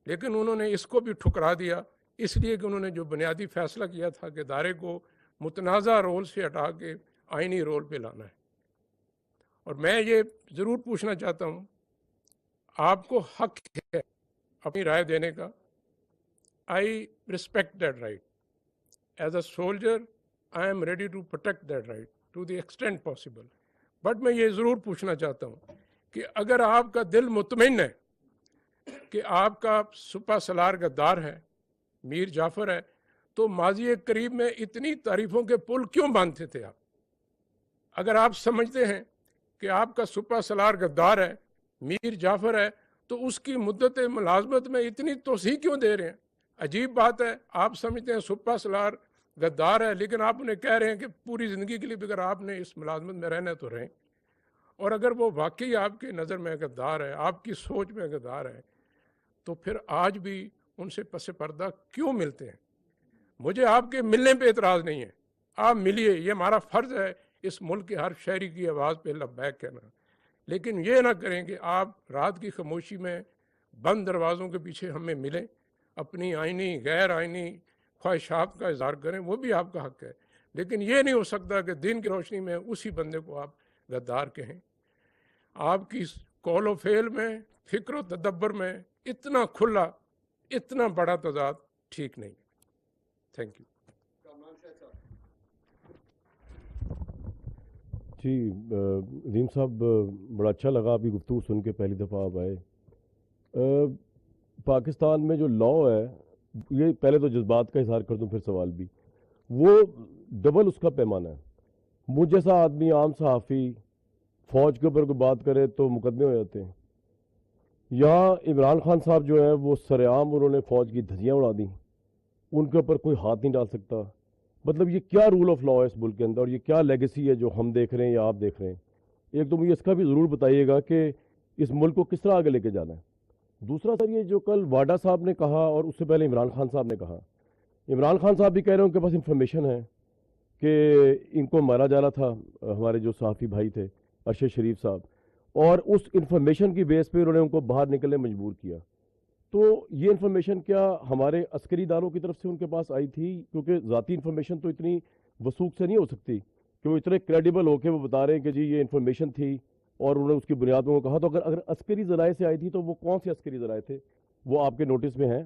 لیکن انہوں نے اس کو بھی ٹھکرا دیا، اس لیے کہ انہوں نے جو بنیادی فیصلہ کیا تھا کہ ادارے کو متنازع رول سے ہٹا کے آئینی رول پہ لانا ہے۔ اور میں یہ ضرور پوچھنا چاہتا ہوں، آپ کو حق ہے اپنی رائے دینے کا۔ I respect that right. As a soldier I am ready to protect that right to the extent possible. But میں یہ ضرور پوچھنا چاہتا ہوں کہ اگر آپ کا دل مطمئن ہے کہ آپ کا سپہ سالار غدار ہے، میر جعفر ہے، تو ماضی قریب میں اتنی تعریفوں کے پل کیوں باندھتے تھے آپ؟ اگر آپ سمجھتے ہیں کہ آپ کا سپہ سالار غدار ہے، میر جعفر ہے، تو اس کی مدت ملازمت میں اتنی توسیع کیوں دے رہے ہیں؟ عجیب بات ہے، آپ سمجھتے ہیں سپہ سالار غدار ہے، لیکن آپ انہیں کہہ رہے ہیں کہ پوری زندگی کے لیے اگر آپ نے اس ملازمت میں رہنا ہے تو رہیں۔ اور اگر وہ واقعی آپ کی نظر میں غدار ہے، آپ کی سوچ میں غدار ہے، تو پھر آج بھی ان سے پس پردہ کیوں ملتے ہیں؟ مجھے آپ کے ملنے پہ اعتراض نہیں ہے، آپ ملیے، یہ ہمارا فرض ہے اس ملک کے ہر شہری کی آواز پہ لبیک کہنا، لیکن یہ نہ کریں کہ آپ رات کی خاموشی میں بند دروازوں کے پیچھے ہمیں ملیں، اپنی آئینی غیر آئینی خواہشات کا اظہار کریں، وہ بھی آپ کا حق ہے، لیکن یہ نہیں ہو سکتا کہ دن کی روشنی میں اسی بندے کو آپ غدار کہیں۔ آپ کی قول و فعل میں، فکر و تدبر میں اتنا کھلا، اتنا بڑا تضاد ٹھیک نہیں۔ Thank you. جی رحیم صاحب، بڑا اچھا لگا آپ کی گفتگو سن کے، پہلی دفعہ آپ آئے۔ پاکستان میں جو لاء ہے، یہ پہلے تو جذبات کا اظہار کر دوں پھر سوال بھی، وہ ڈبل اس کا پیمانہ ہے۔ مجھ جیسا آدمی، عام صحافی، فوج کے اوپر کوئی بات کرے تو مقدمے ہو جاتے ہیں۔ یہاں عمران خان صاحب جو ہے وہ سر عام انہوں نے فوج کی دھجیاں اڑا دیں، ان کے اوپر کوئی ہاتھ نہیں ڈال سکتا۔ مطلب یہ کیا رول آف لاء ہے اس ملک کے اندر، اور یہ کیا لیگیسی ہے جو ہم دیکھ رہے ہیں یا آپ دیکھ رہے ہیں؟ ایک تو مجھے اس کا بھی ضرور بتائیے گا کہ اس ملک کو کس طرح آگے لے کے جانا ہے۔ دوسرا سر، یہ جو کل واڈا صاحب نے کہا اور اس سے پہلے عمران خان صاحب نے کہا، عمران خان صاحب بھی کہہ رہے ہیں ان کے پاس انفارمیشن ہے کہ ان کو مارا جا رہا تھا، ہمارے جو صحافی بھائی تھے ارشد شریف صاحب، اور اس انفارمیشن کی بیس پہ انہوں نے ان کو باہر نکلنے مجبور کیا. تو یہ انفارمیشن کیا ہمارے عسکری اداروں کی طرف سے ان کے پاس آئی تھی؟ کیونکہ ذاتی انفارمیشن تو اتنی وثوق سے نہیں ہو سکتی کہ وہ اتنے کریڈیبل ہو کے وہ بتا رہے ہیں کہ جی یہ انفارمیشن تھی اور انہوں نے اس کی بنیاد میں وہ کہا. تو اگر عسکری ذرائع سے آئی تھی تو وہ کون سے عسکری ذرائع تھے؟ وہ آپ کے نوٹس میں ہیں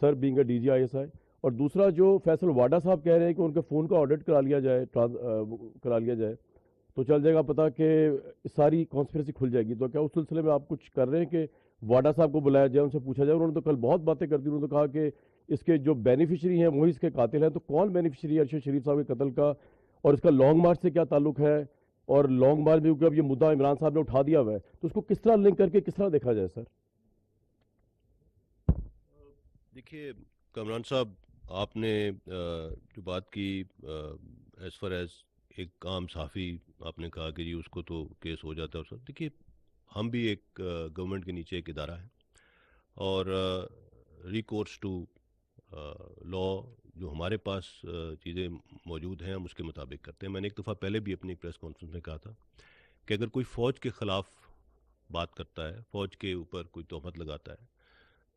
sir, being A D G I S I. اور دوسرا جو فیصل واڈا صاحب کہہ رہے ہیں کہ ان کے فون کا آڈٹ کرا لیا جائے تو چل جائے گا پتہ کہ ساری کانسپریسی کھل جائے گی. تو کیا اس سلسلے میں آپ کچھ کر رہے ہیں کہ واڈا صاحب کو بلایا جائے، ان سے پوچھا جائے؟ انہوں نے تو کل بہت باتیں کر دی، انہوں نے کہا کہ اس کے جو بینیفیشری ہیں وہی اس کے قاتل ہیں. تو کون بینیفیشری ہے ارشد شریف صاحب کے قتل کا، اور اس کا لانگ مارچ سے کیا تعلق ہے؟ اور لانگ مارچ میں کیونکہ اب یہ مدعا عمران صاحب نے اٹھا دیا ہوا ہے تو اس کو کس طرح لنک کر کے کس طرح دیکھا جائے سر؟ دیکھیے کامران صاحب، آپ نے جو بات کی ایز فار ایز ایک عام صحافی، آپ نے کہا کہ جی اس کو تو کیس ہو جاتا ہے. اور سر دیکھیے ہم بھی ایک گورنمنٹ کے نیچے ایک ادارہ ہے، اور ریکورس ٹو لا جو ہمارے پاس چیزیں موجود ہیں ہم اس کے مطابق کرتے ہیں. میں نے ایک دفعہ پہلے بھی اپنی پریس کانفرنس میں کہا تھا کہ اگر کوئی فوج کے خلاف بات کرتا ہے، فوج کے اوپر کوئی تہمت لگاتا ہے،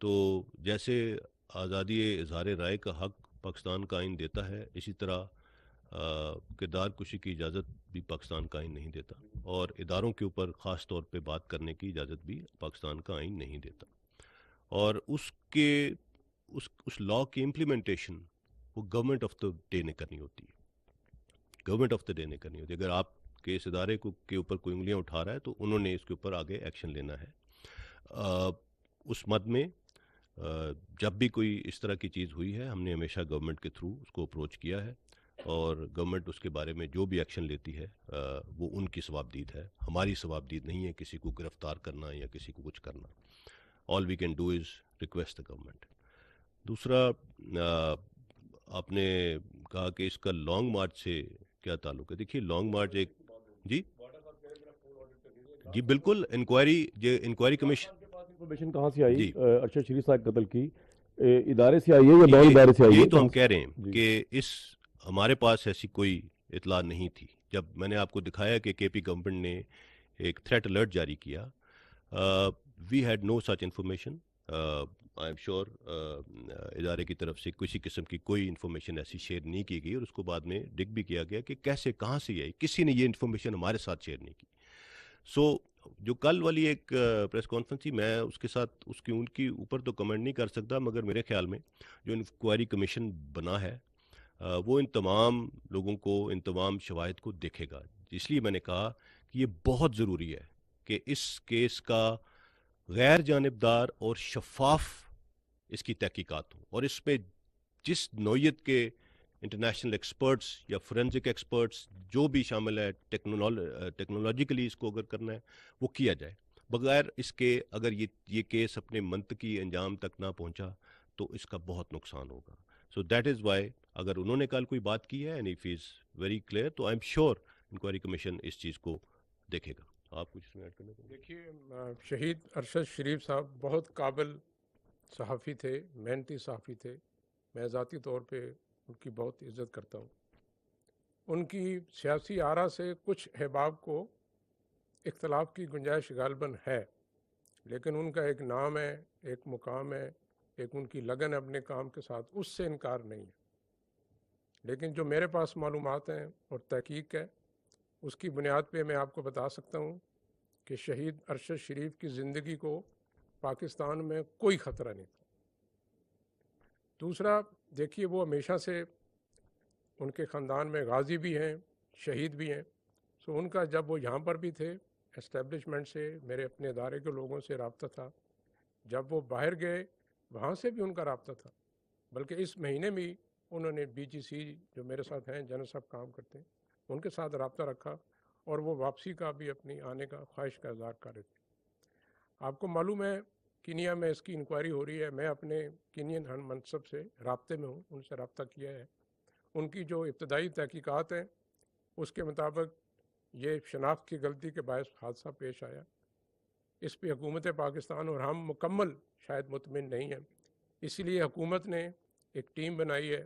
تو جیسے آزادی اظہار رائے کا حق پاکستان کا آئین دیتا ہے، اسی طرح کردار کشی کی اجازت بھی پاکستان کا آئین نہیں دیتا، اور اداروں کے اوپر خاص طور پہ بات کرنے کی اجازت بھی پاکستان کا آئین نہیں دیتا. اور اس لاء کی امپلیمنٹیشن وہ گورنمنٹ آف دا ڈے نے کرنی ہوتی ہے. گورنمنٹ آف دا ڈے نے کرنی ہوتی ہے. اگر آپ کے اس ادارے کے اوپر کوئی انگلیاں اٹھا رہا ہے تو انہوں نے اس کے اوپر آگے ایکشن لینا ہے. اس مد میں جب بھی کوئی اس طرح کی چیز ہوئی ہے ہم نے ہمیشہ گورنمنٹ کے تھرو اس کو اپروچ کیا ہے، اور گورنمنٹ اس کے بارے میں جو بھی ایکشن لیتی ہے وہ ان کی ثوابدید ہے، ہماری ثوابدید نہیں ہے کسی کو گرفتار کرنا یا کسی کو کچھ کرنا. All we can do is request the government. دوسرا آپ نے کہا کہ اس کا لانگ مارچ سے کیا تعلق ہے. دیکھیے لانگ مارچ ایک جی بالکل انکوائری کمیشن انفارمیشن کہاں سے آئی جی ارشد شریف صاحب قتل کی؟ ادارے سے آئی ہے یا بین ادارے سے آئی ہے؟ یہی تو ہم کہہ رہے ہیں کہ ہمارے پاس ایسی کوئی اطلاع نہیں تھی. جب میں نے آپ کو دکھایا کہ کے پی گورنمنٹ نے ایک تھریٹ الرٹ جاری کیا، we had no such information. I am sure ادارے کی طرف سے کسی قسم کی کوئی انفارمیشن ایسی شیئر نہیں کی گئی، اور اس کو بعد میں ڈگ بھی کیا گیا کہ کیسے کہاں سے آئی. کسی نے یہ انفارمیشن ہمارے ساتھ شیئر نہیں کی. سو جو کل والی ایک پریس کانفرنس تھی، میں اس کے ساتھ ان کی اوپر تو کمنٹ نہیں کر سکتا، مگر میرے خیال میں جو انکوائری کمیشن بنا ہے وہ ان تمام لوگوں کو، ان تمام شواہد کو دیکھے گا. اس لیے میں نے کہا کہ یہ بہت ضروری ہے کہ اس کیس کا غیر جانبدار اور شفاف اس کی تحقیقات ہوں، اور اس پہ جس نوعیت کے انٹرنیشنل ایکسپرٹس یا فورینزک ایکسپرٹس جو بھی شامل ہے، ٹیکنالوجیکلی اس کو اگر کرنا ہے وہ کیا جائے. بغیر اس کے اگر یہ کیس اپنے منطقی انجام تک نہ پہنچا تو اس کا بہت نقصان ہوگا. سو دیٹ از وائی اگر انہوں نے کل کوئی بات کی ہے and if is very clear تو I am sure inquiry commission اس چیز کو دیکھے گا. آپ کچھ اس میں ایڈ کرنا چاہیں گے؟ دیکھیے شہید ارشد شریف صاحب بہت قابل صحافی تھے، محنتی صحافی تھے. میں ذاتی طور پہ ان کی بہت عزت کرتا ہوں. ان کی سیاسی آرا سے کچھ احباب کو اختلاف کی گنجائش غالباً ہے، لیکن ان کا ایک نام ہے، ایک مقام ہے، ایک ان کی لگن اپنے کام کے ساتھ، اس سے انکار نہیں ہے. لیکن جو میرے پاس معلومات ہیں اور تحقیق ہے اس کی بنیاد پہ میں آپ کو بتا سکتا ہوں کہ شہید ارشد شریف کی زندگی کو پاکستان میں کوئی خطرہ نہیں تھا. دوسرا دیکھیے وہ ہمیشہ سے ان کے خاندان میں غازی بھی ہیں، شہید بھی ہیں. سو ان کا جب وہ یہاں پر بھی تھے اسٹیبلشمنٹ سے، میرے اپنے ادارے کے لوگوں سے رابطہ تھا. جب وہ باہر گئے وہاں سے بھی ان کا رابطہ تھا. بلکہ اس مہینے میں انہوں نے بی جی سی جو میرے ساتھ ہیں، جنرل صاحب کام کرتے ہیں، ان کے ساتھ رابطہ رکھا، اور وہ واپسی کا بھی اپنی آنے کا خواہش کا اظہار کر رہے تھے. آپ کو معلوم ہے کینیا میں اس کی انکوائری ہو رہی ہے. میں اپنے کینین منصب سے رابطے میں ہوں، ان سے رابطہ کیا ہے. ان کی جو ابتدائی تحقیقات ہیں اس کے مطابق یہ شناخت کی غلطی کے باعث حادثہ پیش آیا. اس پہ حکومت پاکستان اور ہم مکمل شاید مطمئن نہیں ہیں. اسی لیے حکومت نے ایک ٹیم بنائی ہے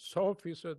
100%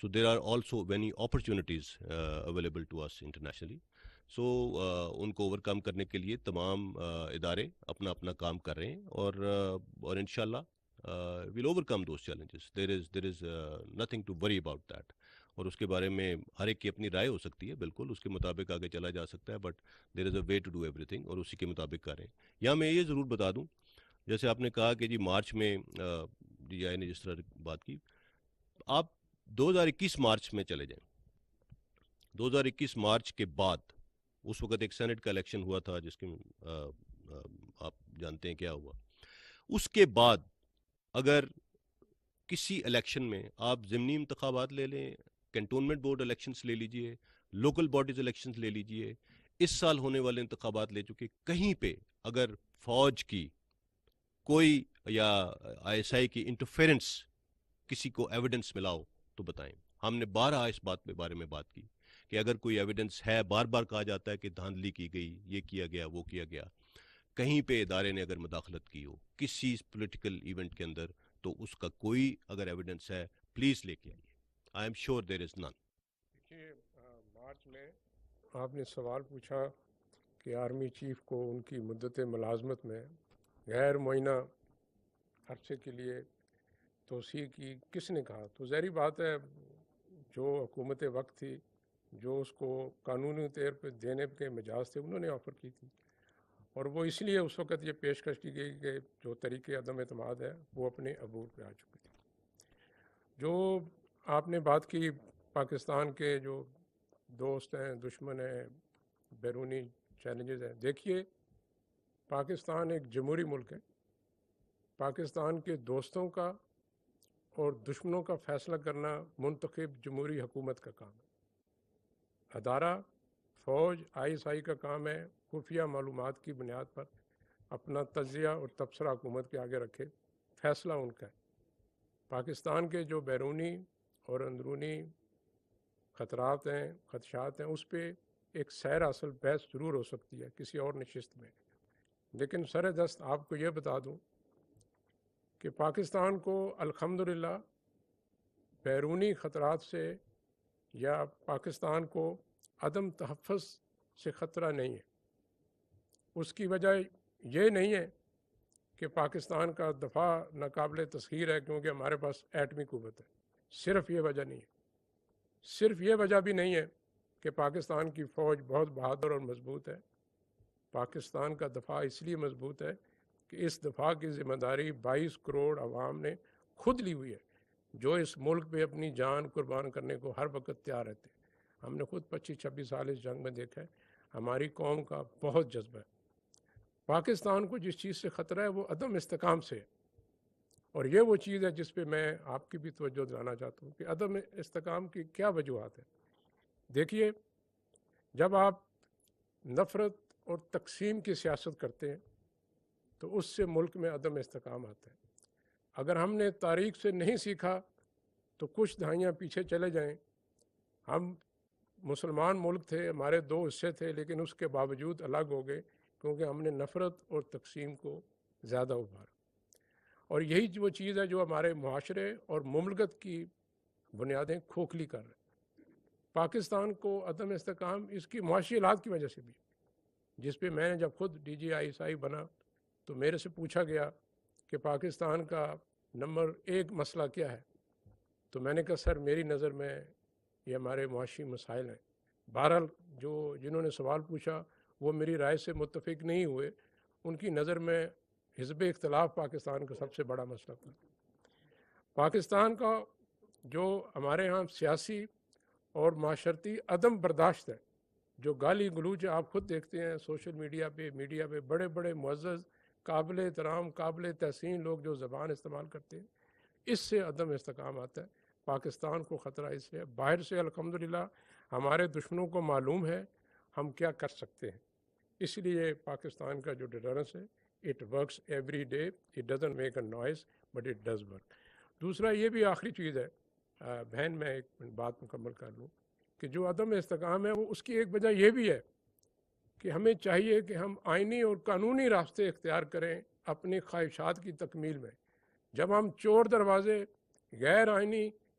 So there are also many opportunities available to us internationally. So ان کو اوور کم کرنے کے لیے تمام ادارے اپنا اپنا کام کر رہے ہیں اور انشاءاللہ we'll overcome those challenges. There is nothing to worry about that. اور اس کے بارے میں ہر ایک کی اپنی رائے ہو سکتی ہے، بالکل اس کے مطابق آگے چلا جا سکتا ہے، but there is a way to do everything, اور اسی کے مطابق کریں. یہاں میں یہ ضرور بتا دوں، جیسے آپ نے کہا کہ جی مارچ میں ڈی آئی نے جس طرح بات کی، آپ 2021 مارچ میں چلے جائیں. 2021 مارچ کے بعد اس وقت ایک سینٹ کا الیکشن ہوا تھا جس کے آپ جانتے ہیں کیا ہوا. اس کے بعد اگر کسی الیکشن میں آپ ضمنی انتخابات لے لیں، کنٹونمنٹ بورڈ الیکشنز لے لیجئے، لوکل باڈیز الیکشنز لے لیجئے، اس سال ہونے والے انتخابات لے چکے، کہیں پہ اگر فوج کی کوئی یا آئی ایس آئی کی انٹرفیرنس کسی کو ایویڈنس ملا ہو تو بتائیں. ہم نے بارہا اس بارے میں بات کی کہ اگر کوئی ایویڈنس ہے، بار بار کہا جاتا ہے کہ دھاندلی کی گئی، یہ کیا گیا، وہ کیا گیا، کہیں پہ ادارے نے اگر مداخلت کی ہو کسی پولیٹیکل ایونٹ کے اندر، تو اس کا کوئی اگر ایویڈنس ہے پلیز لے کے آئیے. آئی ایم شیور دیر از نن. دیکھیے، مارچ میں آپ نے سوال پوچھا کہ آرمی چیف کو ان کی مدت ملازمت میں غیر معینہ عرصے کے لیے توسیع کی کس نے کہا. تو ظاہری بات ہے جو حکومت وقت تھی، جو اس کو قانونی طور پہ دینے کے مجاز تھے، انہوں نے آفر کی تھی، اور وہ اس لیے اس وقت یہ پیشکش کی گئی کہ جو طریقے عدم اعتماد ہے وہ اپنے عبور پہ آ چکے تھے. جو آپ نے بات کی پاکستان کے جو دوست ہیں، دشمن ہیں، بیرونی چیلنجز ہیں، دیکھیے پاکستان ایک جمہوری ملک ہے. پاکستان کے دوستوں کا اور دشمنوں کا فیصلہ کرنا منتخب جمہوری حکومت کا کام ہے. ادارہ فوج آئی ایس آئی کا کام ہے خفیہ معلومات کی بنیاد پر اپنا تجزیہ اور تبصرہ حکومت کے آگے رکھے، فیصلہ ان کا ہے. پاکستان کے جو بیرونی اور اندرونی خطرات ہیں، خدشات ہیں، اس پہ ایک سیر اصل بحث ضرور ہو سکتی ہے کسی اور نشست میں. لیکن سر دست آپ کو یہ بتا دوں کہ پاکستان کو الحمدللہ بیرونی خطرات سے یا پاکستان کو عدم تحفظ سے خطرہ نہیں ہے. اس کی وجہ یہ نہیں ہے کہ پاکستان کا دفاع ناقابل تسخیر ہے کیونکہ ہمارے پاس ایٹمی قوت ہے. صرف یہ وجہ نہیں ہے. صرف یہ وجہ بھی نہیں ہے کہ پاکستان کی فوج بہت بہادر اور مضبوط ہے. پاکستان کا دفاع اس لیے مضبوط ہے کہ اس دفاع کی ذمہ داری 22 کروڑ عوام نے خود لی ہوئی ہے، جو اس ملک پہ اپنی جان قربان کرنے کو ہر وقت تیار رہتے ہیں. ہم نے خود 25-26 سال اس جنگ میں دیکھا ہے. ہماری قوم کا بہت جذبہ ہے. پاکستان کو جس چیز سے خطرہ ہے وہ عدم استحکام سے ہے، اور یہ وہ چیز ہے جس پہ میں آپ کی بھی توجہ دلانا چاہتا ہوں کہ عدم استحکام کی کیا وجوہات ہیں. دیکھیے، جب آپ نفرت اور تقسیم کی سیاست کرتے ہیں تو اس سے ملک میں عدم استحکام آتا ہے. اگر ہم نے تاریخ سے نہیں سیکھا تو کچھ دہائیاں پیچھے چلے جائیں، ہم مسلمان ملک تھے، ہمارے 2 حصے تھے، لیکن اس کے باوجود الگ ہو گئے کیونکہ ہم نے نفرت اور تقسیم کو زیادہ ابھارا. اور یہی وہ چیز ہے جو ہمارے معاشرے اور مملکت کی بنیادیں کھوکھلی کر رہے ہیں. پاکستان کو عدم استحکام اس کی معاشی حالات کی وجہ سے بھی، جس پہ میں نے جب خود ڈی جی آئی ایس آئی بنا تو میرے سے پوچھا گیا کہ پاکستان کا نمبر 1 مسئلہ کیا ہے، تو میں نے کہا سر میری نظر میں یہ ہمارے معاشی مسائل ہیں. بہرحال جنہوں نے سوال پوچھا وہ میری رائے سے متفق نہیں ہوئے. ان کی نظر میں حزب اختلاف پاکستان کا سب سے بڑا مسئلہ تھا. پاکستان کا جو ہمارے ہاں سیاسی اور معاشرتی عدم برداشت ہے، جو گالی گلوچ آپ خود دیکھتے ہیں سوشل میڈیا پہ بڑے بڑے معزز قابل احترام قابل تحسین لوگ جو زبان استعمال کرتے ہیں، اس سے عدم استحکام آتا ہے. پاکستان کو خطرہ اس سے ہے. باہر سے الحمدللہ ہمارے دشمنوں کو معلوم ہے ہم کیا کر سکتے ہیں، اس لیے پاکستان کا جو ڈیٹرنس ہے it works every day. It doesn't make a noise but it does work. دوسرا یہ بھی آخری چیز ہے، بہن میں ایک بات مکمل کر لوں کہ جو عدم استحکام ہے وہ اس کی ایک وجہ یہ بھی ہے کہ ہمیں چاہیے کہ ہم آئینی اور قانونی راستے اختیار کریں اپنی خواہشات کی تکمیل میں. جب ہم چور دروازے غیر آئینی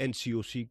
NCOC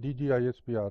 DGISPR,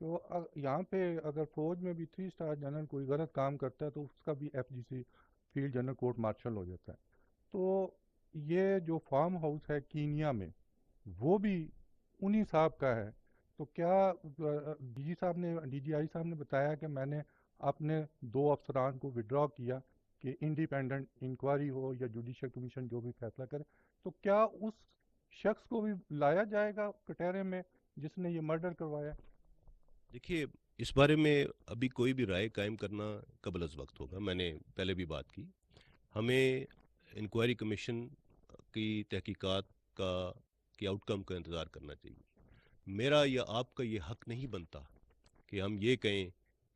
تو یہاں پہ اگر فوج میں بھی 3 اسٹار جنرل کوئی غلط کام کرتا ہے تو اس کا بھی FGC field general court martial ہو جاتا ہے. تو یہ جو فارم ہاؤس ہے کینیا میں وہ بھی انہی صاحب کا ہے. تو کیا DG صاحب نے DGI صاحب نے بتایا کہ میں نے اپنے 2 افسران کو وڈرا کیا کہ انڈیپینڈنٹ انکوائری ہو یا جوڈیشل کمیشن جو بھی فیصلہ کرے, تو کیا اس شخص کو بھی لایا جائے گا کٹہرے میں جس نے یہ مرڈر کروایا؟ دیکھیے اس بارے میں ابھی کوئی بھی رائے قائم کرنا قبل از وقت ہوگا. میں نے پہلے بھی بات کی, ہمیں انکوائری کمیشن کی تحقیقات کی آؤٹ کم کا انتظار کرنا چاہیے. میرا یا آپ کا یہ حق نہیں بنتا کہ ہم یہ کہیں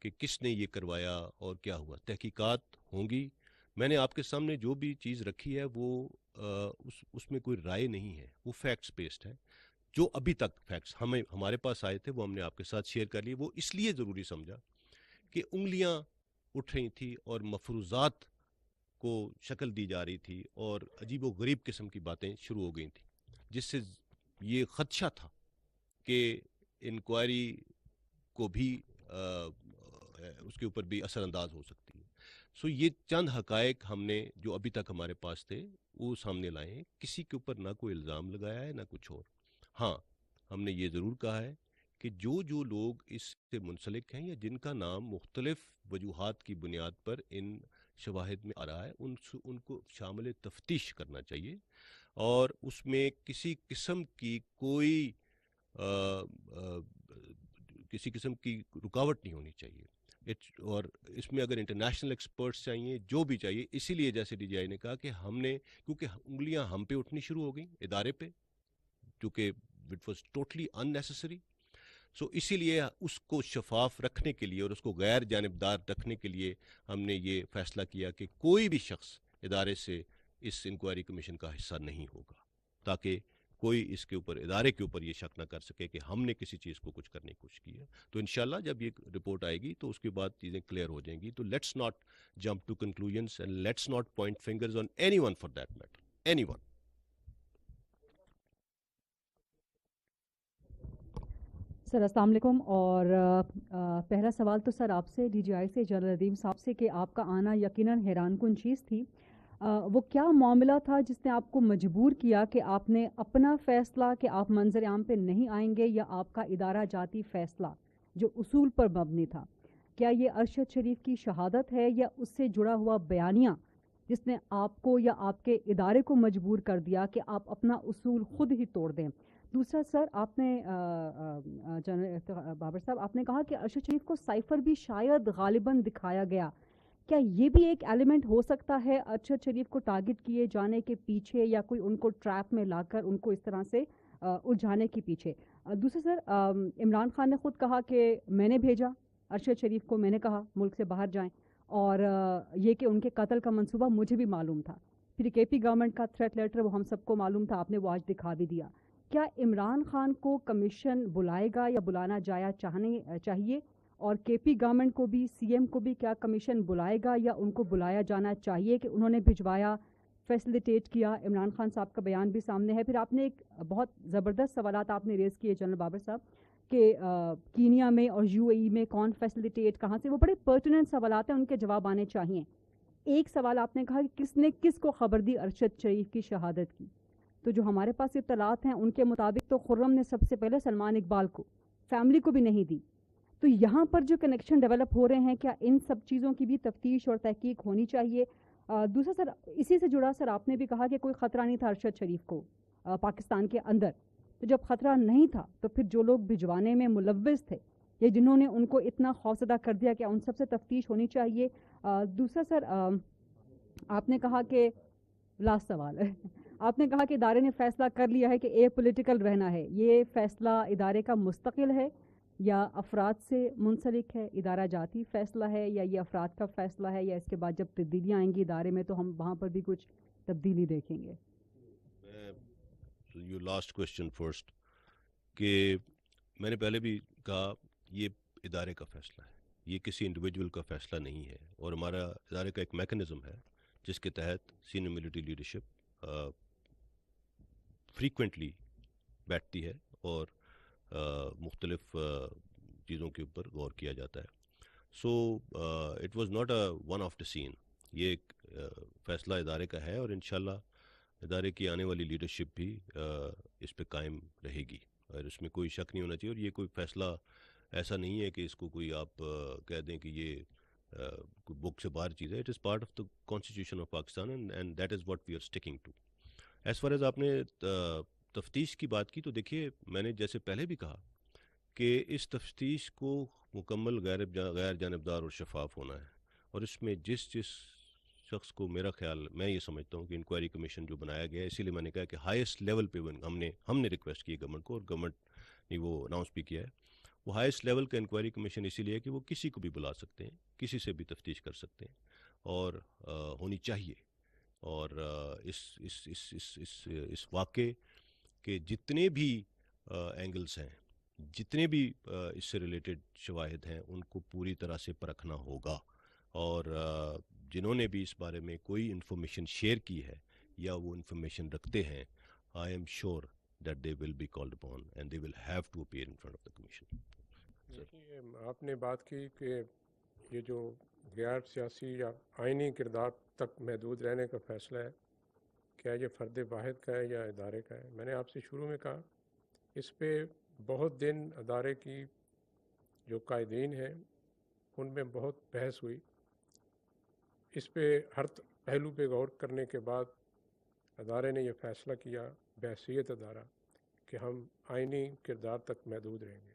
کہ کس نے یہ کروایا اور کیا ہوا. تحقیقات ہوں گی. میں نے آپ کے سامنے جو بھی چیز رکھی ہے وہ اس میں کوئی رائے نہیں ہے, وہ فیکٹس بیسڈ ہے. جو ابھی تک فیکٹس ہمارے پاس آئے تھے وہ ہم نے آپ کے ساتھ شیئر کر لیے. وہ اس لیے ضروری سمجھا کہ انگلیاں اٹھ رہی تھی اور مفروضات کو شکل دی جا رہی تھی اور عجیب و غریب قسم کی باتیں شروع ہو گئی تھیں, جس سے یہ خدشہ تھا کہ انکوائری کو بھی اس کے اوپر بھی اثر انداز ہو سکتی ہے. سو یہ چند حقائق ہم نے جو ابھی تک ہمارے پاس تھے وہ سامنے لائے ہیں. کسی کے اوپر نہ کوئی الزام لگایا ہے نہ کچھ اور. ہاں ہم نے یہ ضرور کہا ہے کہ جو لوگ اس سے منسلک ہیں یا جن کا نام مختلف وجوہات کی بنیاد پر ان شواہد میں آ رہا ہے ان کو شامل تفتیش کرنا چاہیے, اور اس میں کسی قسم کی کوئی رکاوٹ نہیں ہونی چاہیے. اور اس میں اگر انٹرنیشنل ایکسپرٹس چاہیے جو بھی چاہیے, اسی لیے جیسے DGI نے کہا کہ ہم نے, کیونکہ انگلیاں ہم پہ اٹھنی شروع ہو گئیں ادارے پہ, کیونکہ it was totally unnecessary. So اسی لیے اس کو شفاف رکھنے کے لیے اور اس کو غیر جانبدار رکھنے کے لیے ہم نے یہ فیصلہ کیا کہ کوئی بھی شخص ادارے سے اس انکوائری کمیشن کا حصہ نہیں ہوگا, تاکہ کوئی اس کے اوپر ادارے کے اوپر یہ شک نہ کر سکے کہ ہم نے کسی چیز کو کچھ کرنے کی کوشش کی ہے. تو انشاءاللہ جب یہ رپورٹ آئے گی تو اس کے بعد چیزیں کلیئر ہو جائیں گی. تو let's not jump to conclusions and let's not point fingers on anyone for that matter, anyone. Sir السلام علیکم. اور پہلا سوال تو سر آپ سے DGI سے جنرل ندیم صاحب سے کہ آپ کا آنا یقیناً حیران کن چیز تھی. وہ کیا معاملہ تھا جس نے آپ کو مجبور کیا کہ آپ نے اپنا فیصلہ کہ آپ منظر عام پہ نہیں آئیں گے, یا آپ کا ادارہ جاتی فیصلہ جو اصول پر مبنی تھا, کیا یہ ارشد شریف کی شہادت ہے یا اس سے جڑا ہوا بیانیہ جس نے آپ کو یا آپ کے ادارے کو مجبور کر دیا کہ آپ اپنا اصول خود ہی توڑ دیں؟ دوسرا سر, آپ نے جنرل بابر صاحب آپ نے کہا کہ ارشد شریف کو سائفر بھی شاید غالباً دکھایا گیا. کیا یہ بھی ایک ایلیمنٹ ہو سکتا ہے ارشد شریف کو ٹارگٹ کیے جانے کے پیچھے, یا کوئی ان کو ٹریپ میں لا کر ان کو اس طرح سے الجھانے کے پیچھے؟ دوسرا سر, عمران خان نے خود کہا کہ میں نے بھیجا ارشد شریف کو, میں نے کہا ملک سے باہر جائیں, اور یہ کہ ان کے قتل کا منصوبہ مجھے بھی معلوم تھا. پھر KP گورنمنٹ کا تھریٹ لیٹر وہ ہم سب کو معلوم تھا, آپ نے وہ آج دکھا بھی دیا. کیا عمران خان کو کمیشن بلائے گا یا بلانا چاہیے, اور KP گورنمنٹ کو بھی CM کو بھی کیا کمیشن بلائے گا یا ان کو بلایا جانا چاہیے کہ انہوں نے بھجوایا, فیسلیٹیٹ کیا؟ عمران خان صاحب کا بیان بھی سامنے ہے. پھر آپ نے ایک بہت زبردست سوالات آپ نے ریز کیے جنرل بابر صاحب کہ کینیا میں اور UAE میں کون فیسلیٹیٹ کہاں سے, وہ بڑے پرٹیننٹ سوالات ہیں, ان کے جواب آنے چاہیے. ایک سوال آپ نے کہا کہ کس نے کس کو خبر دی ارشد شریف کی شہادت کی, تو جو ہمارے پاس اطلاعات ہیں ان کے مطابق تو خرم نے سب سے پہلے سلمان اقبال کو, فیملی کو بھی نہیں دی. تو یہاں پر جو کنیکشن ڈیولپ ہو رہے ہیں, کیا ان سب چیزوں کی بھی تفتیش اور تحقیق ہونی چاہیے؟ دوسرا سر, اسی سے جڑا سر, آپ نے بھی کہا کہ کوئی خطرہ نہیں تھا ارشد شریف کو پاکستان کے اندر. تو جب خطرہ نہیں تھا تو پھر جو لوگ بھجوانے میں ملوث تھے یا جنہوں نے ان کو اتنا خوفزدہ کر دیا, کیا ان سب سے تفتیش ہونی چاہیے؟ دوسرا سر, آپ نے کہا کہ لاسٹ سوال ہے, آپ نے کہا کہ ادارے نے فیصلہ کر لیا ہے کہ اے پولیٹیکل رہنا ہے. یہ فیصلہ ادارے کا مستقل ہے یا افراد سے منسلک ہے؟ ادارہ جاتی فیصلہ ہے یا یہ افراد کا فیصلہ ہے, یا اس کے بعد جب تبدیلیاں آئیں گی ادارے میں تو ہم وہاں پر بھی کچھ تبدیلی دیکھیں گے؟ یور لاسٹ کوشچن فرسٹ, کہ میں نے پہلے بھی کہا یہ ادارے کا فیصلہ ہے, یہ کسی انڈیویجول کا فیصلہ نہیں ہے. اور ہمارا ادارے کا ایک میکنزم ہے جس کے تحت سینئر ملٹری لیڈرشپ فریکوینٹلی بیٹھتی ہے اور مختلف چیزوں کے اوپر غور کیا جاتا ہے. So it was not a one of the scene. یہ ایک فیصلہ ادارے کا ہے اور انشاءاللہ ادارے کی آنے والی لیڈرشپ بھی اس پہ قائم رہے گی اور اس میں کوئی شک نہیں ہونا چاہیے. اور یہ کوئی فیصلہ ایسا نہیں ہے کہ اس کو کوئی آپ کہہ دیں کہ یہ کوئی بک سے باہر چیز ہے. It is part of the constitution of Pakistan and that is what we are sticking to. As far as آپ نے تفتیش کی بات کی تو دیکھیے میں نے جیسے پہلے بھی کہا کہ اس تفتیش کو مکمل غیر جانبدار اور شفاف ہونا ہے. اور اس میں جس شخص کو میرا خیال میں یہ سمجھتا ہوں کہ انکوائری کمیشن جو بنایا گیا ہے, اسی لیے میں نے کہا کہ ہائیسٹ لیول پہ ہم نے ریکویسٹ کی گورنمنٹ کو اور گورنمنٹ نے وہ اناؤنس بھی کیا ہے. وہ ہائیسٹ لیول کا انکوائری کمیشن اسی لیے کہ وہ کسی کو بھی بلا سکتے ہیں, کسی سے بھی تفتیش کر سکتے ہیں اور ہونی چاہیے. اور اس واقعے کے جتنے بھی اینگلز ہیں, جتنے بھی اس سے ریلیٹڈ شواہد ہیں, ان کو پوری طرح سے پرکھنا ہوگا. اور جنہوں نے بھی اس بارے میں کوئی انفارمیشن شیئر کی ہے یا وہ انفارمیشن رکھتے ہیں, I am sure that they will be called upon and they will have to appear in front of the commission. دیکھیے آپ نے بات کی کہ یہ جو غیر سیاسی یا آئینی کردار تک محدود رہنے کا فیصلہ ہے, کیا یہ فرد واحد کا ہے یا ادارے کا ہے. میں نے آپ سے شروع میں کہا اس پہ بہت دن ادارے کی جو قائدین ہیں ان میں بہت بحث ہوئی. اس پہ ہر پہلو پہ غور کرنے کے بعد ادارے نے یہ فیصلہ کیا بحیثیت ادارہ کہ ہم آئینی کردار تک محدود رہیں گے.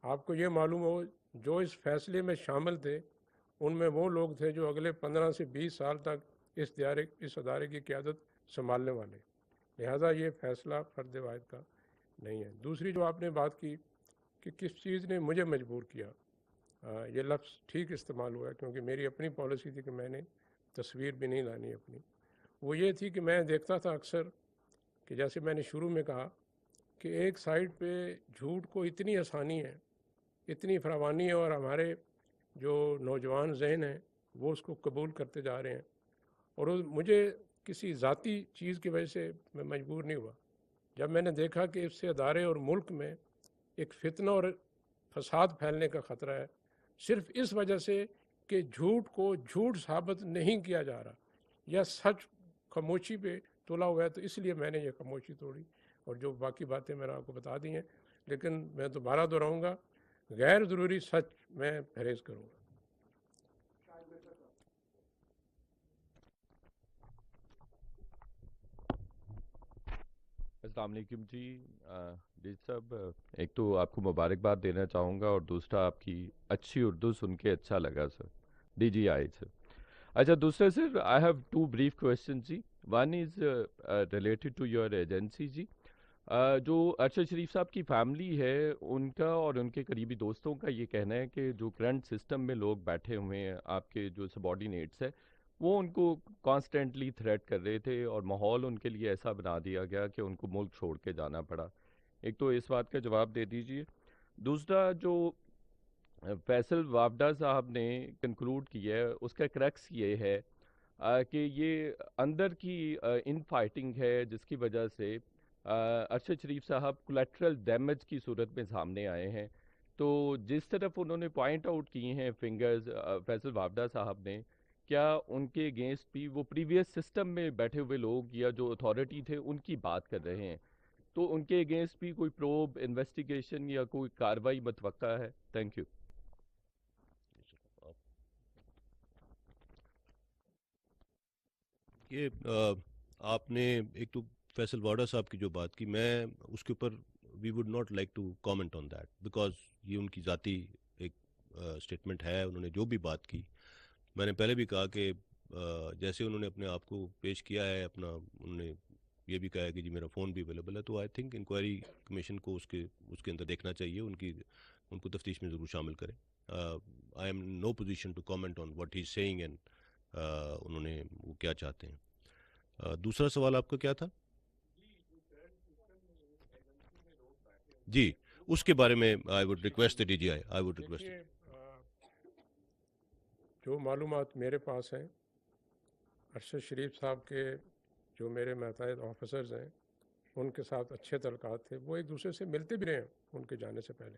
آپ کو یہ معلوم ہو جو اس فیصلے میں شامل تھے ان میں وہ لوگ تھے جو اگلے 15 سے 20 سال تک اس ادارے کی قیادت سنبھالنے والے. لہذا یہ فیصلہ فرد واحد کا نہیں ہے. دوسری جو آپ نے بات کی کہ کس چیز نے مجھے مجبور کیا, یہ لفظ ٹھیک استعمال ہوا ہے کیونکہ میری اپنی پالیسی تھی کہ میں نے تصویر بھی نہیں لانی اپنی. وہ یہ تھی کہ میں دیکھتا تھا اکثر کہ جیسے میں نے شروع میں کہا کہ ایک سائڈ پہ جھوٹ کو اتنی آسانی ہے, اتنی فراوانی ہے, اور ہمارے جو نوجوان ذہن ہیں وہ اس کو قبول کرتے جا رہے ہیں. اور مجھے کسی ذاتی چیز کی وجہ سے میں مجبور نہیں ہوا. جب میں نے دیکھا کہ اس سے ادارے اور ملک میں ایک فتنہ اور فساد پھیلنے کا خطرہ ہے صرف اس وجہ سے کہ جھوٹ کو جھوٹ ثابت نہیں کیا جا رہا یا سچ خاموشی پہ تولا ہوا ہے, تو اس لیے میں نے یہ خاموشی توڑی اور جو باقی باتیں میں نے آپ کو بتا دی ہیں. لیکن میں دوبارہ دہراؤں گا, غیر ضروری سچ میں پرہیز کروں گا. السلام علیکم جی. ڈی صاحب, ایک تو آپ کو مبارکباد دینا چاہوں گا اور دوسرا آپ کی اچھی اردو سن کے اچھا لگا سر, ڈی جی آئی سر. اچھا دوسرا sir, I have two brief question جی. One is related to your agency جی. جو ارشد شریف صاحب کی فیملی ہے ان کا اور ان کے قریبی دوستوں کا یہ کہنا ہے کہ جو کرنٹ سسٹم میں لوگ بیٹھے ہوئے ہیں, آپ کے جو سبارڈینیٹس ہیں, وہ ان کو کانسٹنٹلی تھریٹ کر رہے تھے اور ماحول ان کے لیے ایسا بنا دیا گیا کہ ان کو ملک چھوڑ کے جانا پڑا. ایک تو اس بات کا جواب دے دیجئے. دوسرا جو فیصل وافدہ صاحب نے کنکلوڈ کیا ہے اس کا کریکس یہ ہے کہ یہ اندر کی ان فائٹنگ ہے جس کی وجہ سے ارشد شریف صاحب کولیٹرل ڈیمیج کی صورت میں سامنے آئے ہیں. تو جس طرف انہوں نے پوائنٹ آؤٹ کیے ہیں فنگرز فیصل وافدہ صاحب نے, کیا ان کے اگینسٹ بھی وہ پریویس سسٹم میں بیٹھے ہوئے لوگ یا جو اتھارٹی تھے ان کی بات کر رہے ہیں, تو ان کے اگینسٹ بھی کوئی پروب انویسٹیگیشن یا کوئی کاروائی متوقع ہے؟ Thank you. یہ آپ نے ایک تو فیصل وارڈا صاحب کی جو بات کی, میں اس کے اوپر we would not like to comment on that because یہ ان کی ذاتی ایک اسٹیٹمنٹ ہے. انہوں نے جو بھی بات کی, میں نے پہلے بھی کہا کہ جیسے انہوں نے اپنے آپ کو پیش کیا ہے, انہوں نے یہ بھی کہا ہے کہ جی میرا فون بھی اویلیبل ہے, تو آئی تھنک انکوائری کمیشن کو اس کے اندر دیکھنا چاہیے, ان کو تفتیش میں ضرور شامل کریں. I am no position to comment on what he is seeing and انہوں نے وہ کیا چاہتے ہیں. دوسرا سوال آپ کا کیا تھا؟ جی اس کے بارے میں I would request D G I would request. جو معلومات میرے پاس ہیں, ارشد شریف صاحب کے جو میرے ماتحت آفیسرز ہیں ان کے ساتھ اچھے تعلقات تھے, وہ ایک دوسرے سے ملتے بھی رہے ہیں ان کے جانے سے پہلے.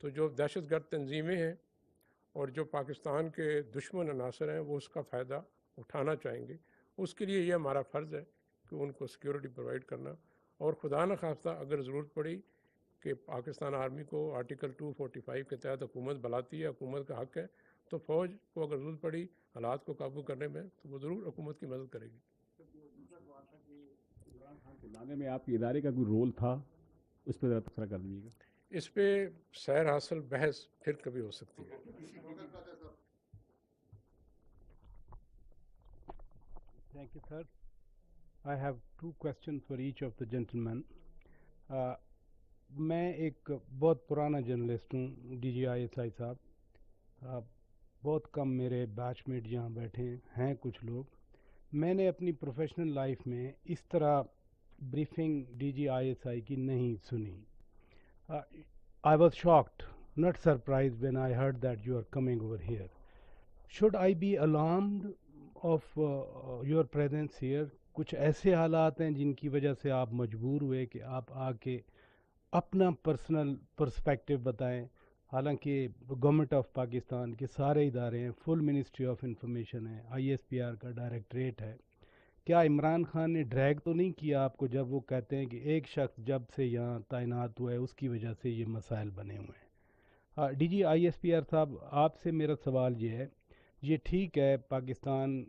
تو جو دہشت گرد تنظیمیں ہیں اور جو پاکستان کے دشمن عناصر ہیں وہ اس کا فائدہ اٹھانا چاہیں گے. اس کے لیے یہ ہمارا فرض ہے کہ ان کو سیکیورٹی پرووائڈ کرنا، اور خدا نخواستہ اگر ضرورت پڑی کہ پاکستان آرمی کو آرٹیکل 245 کے تحت حکومت بلاتی ہے، حکومت کا حق ہے، تو فوج کو اگر ضرورت پڑی حالات کو قابو کرنے میں تو وہ ضرور حکومت کی مدد کرے گی. عمران خان کو لانے میں آپ کے ادارے کا کوئی رول تھا، اس پہ ذرا تبصرہ کر دیجیے گا. اس پہ سیر حاصل بحث پھر کبھی ہو سکتی ہے. Thank you, sir. I have two questions for each of the gentlemen. میں ایک بہت پرانا جرنلسٹ ہوں DGI صاحب. بہت کم میرے بیچ میٹ یہاں بیٹھے ہیں کچھ لوگ. میں نے اپنی پروفیشنل لائف میں اس طرح بریفنگ DGI کی نہیں سنی. I was shocked, not surprised when I heard that you are coming over here. Should I be alarmed of your presence here? کچھ ایسے حالات ہیں جن کی وجہ سے آپ مجبور ہوئے کہ آپ آ کے اپنا پرسنل پرسپیکٹو بتائیں؟ حالانکہ گورنمنٹ آف پاکستان کے سارے ادارے ہیں، فل منسٹری آف انفارمیشن ہے، ISPR کا ڈائریکٹریٹ ہے. کیا عمران خان نے ڈریگ تو نہیں کیا آپ کو جب وہ کہتے ہیں کہ ایک شخص جب سے یہاں تعینات ہوا ہے اس کی وجہ سے یہ مسائل بنے ہوئے ہیں؟ DG ISPR صاحب، آپ سے میرا سوال یہ ہے، یہ ٹھیک ہے پاکستان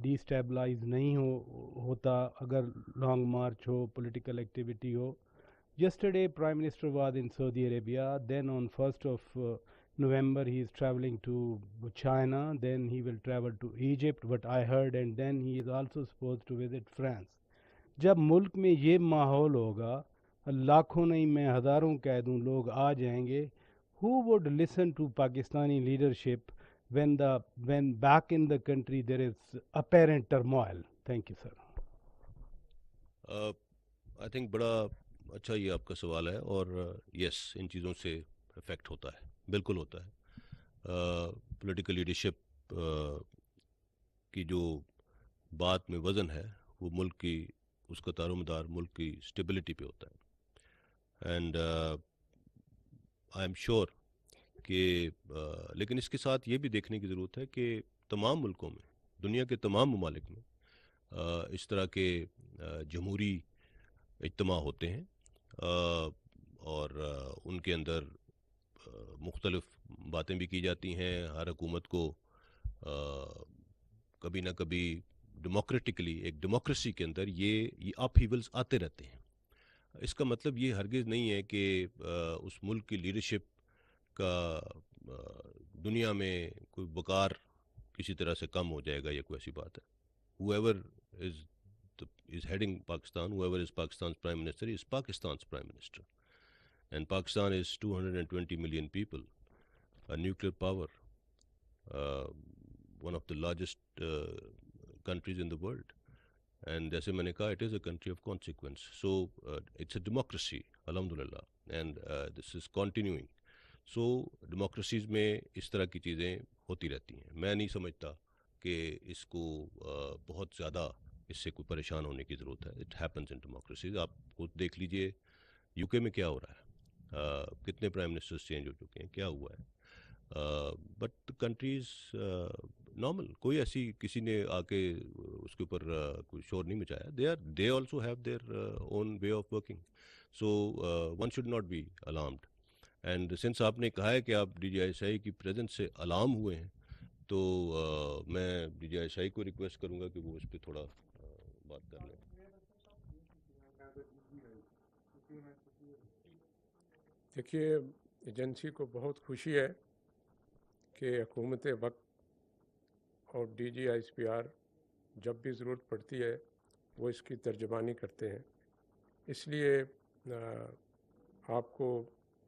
ڈی اسٹیبلائز نہیں ہوتا اگر long march who, political activity who. Yesterday, Prime Minister was in Saudi Arabia. Then on 1st of November, he is traveling to China. Then he will travel to Egypt, what I heard. And then he is also supposed to visit France. جب ملک میں یہ ماحول ہوگا، لاکھوں نہیں میں ہزاروں کہہ دوں لوگ آ جائیں گے. Who would listen to Pakistani leadership when back in the country there is apparent turmoil? Thank you, sir. I think بڑا اچھا یہ آپ کا سوال ہے، اور یس ان چیزوں سے افیکٹ ہوتا ہے، بالکل ہوتا ہے. پولیٹیکل لیڈرشپ کی جو بات میں وزن ہے وہ ملک کی، اس کا دار و مدار ملک کی اسٹیبلٹی پہ ہوتا ہے. اینڈ آئی ایم شیور کہ لیکن اس کے ساتھ یہ بھی دیکھنے کی ضرورت ہے کہ تمام ملکوں میں، دنیا کے تمام ممالک میں اس طرح کے جمہوری اجتماع ہوتے ہیں، اور ان کے اندر مختلف باتیں بھی کی جاتی ہیں. ہر حکومت کو کبھی نہ کبھی ڈیموکریٹکلی، ایک ڈیموکریسی کے اندر یہ اپ ہیولز آتے رہتے ہیں. اس کا مطلب یہ ہرگز نہیں ہے کہ اس ملک کی لیڈرشپ کا دنیا میں کوئی وقار کسی طرح سے کم ہو جائے گا، یا کوئی ایسی بات ہے. whoever is heading Pakistan, whoever is Pakistan's Prime Minister is Pakistan's Prime Minister. And Pakistan is 220 million people, a nuclear power, one of the largest countries in the world. And جیسے میں نے کہا, it is a country of consequence. So it's a democracy, alhamdulillah, and this is continuing. So democracies میں اس طرح کی چیزیں ہوتی رہتی ہیں. میں نہیں سمجھتا کہ اس کو بہت زیادہ اس سے کوئی پریشان ہونے کی ضرورت ہے. It happens in democracies. آپ خود دیکھ لیجئے UK میں کیا ہو رہا ہے، کتنے پرائم منسٹرز چینج ہو چکے ہیں، کیا ہوا ہے. بٹ کنٹریز نارمل، کوئی ایسی کسی نے آ کے اس کے اوپر کوئی شور نہیں مچایا. They also have their own way of working. So one should not be alarmed. And since آپ نے کہا ہے کہ آپ DGI کی پریزنس سے الارم ہوئے ہیں، تو میں DGI کو ریکویسٹ کروں گا کہ وہ اس پہ تھوڑا بات کر لیں. دیکھیے، ایجنسی کو بہت خوشی ہے کہ حکومت وقت اور DGI جب بھی ضرورت پڑتی ہے وہ اس کی ترجمانی کرتے ہیں. اس لیے آپ کو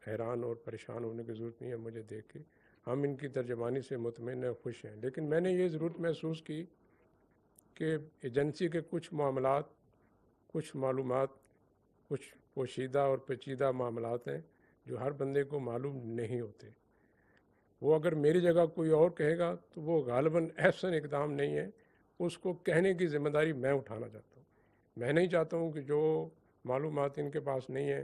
حیران اور پریشان ہونے کی ضرورت نہیں ہے مجھے دیکھ کے. ہم ان کی ترجمانی سے مطمئن اور خوش ہیں. لیکن میں نے یہ ضرورت محسوس کی کہ ایجنسی کے کچھ معاملات، کچھ معلومات، کچھ پوشیدہ اور پیچیدہ معاملات ہیں جو ہر بندے کو معلوم نہیں ہوتے. وہ اگر میری جگہ کوئی اور کہے گا تو وہ غالباً احسن اقدام نہیں ہے. اس کو کہنے کی ذمہ داری میں اٹھانا چاہتا ہوں. میں نہیں چاہتا ہوں کہ جو معلومات ان کے پاس نہیں ہیں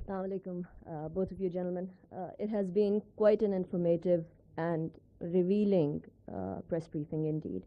Assalamu alaikum, both of you gentlemen. It has been quite an informative and revealing press briefing indeed.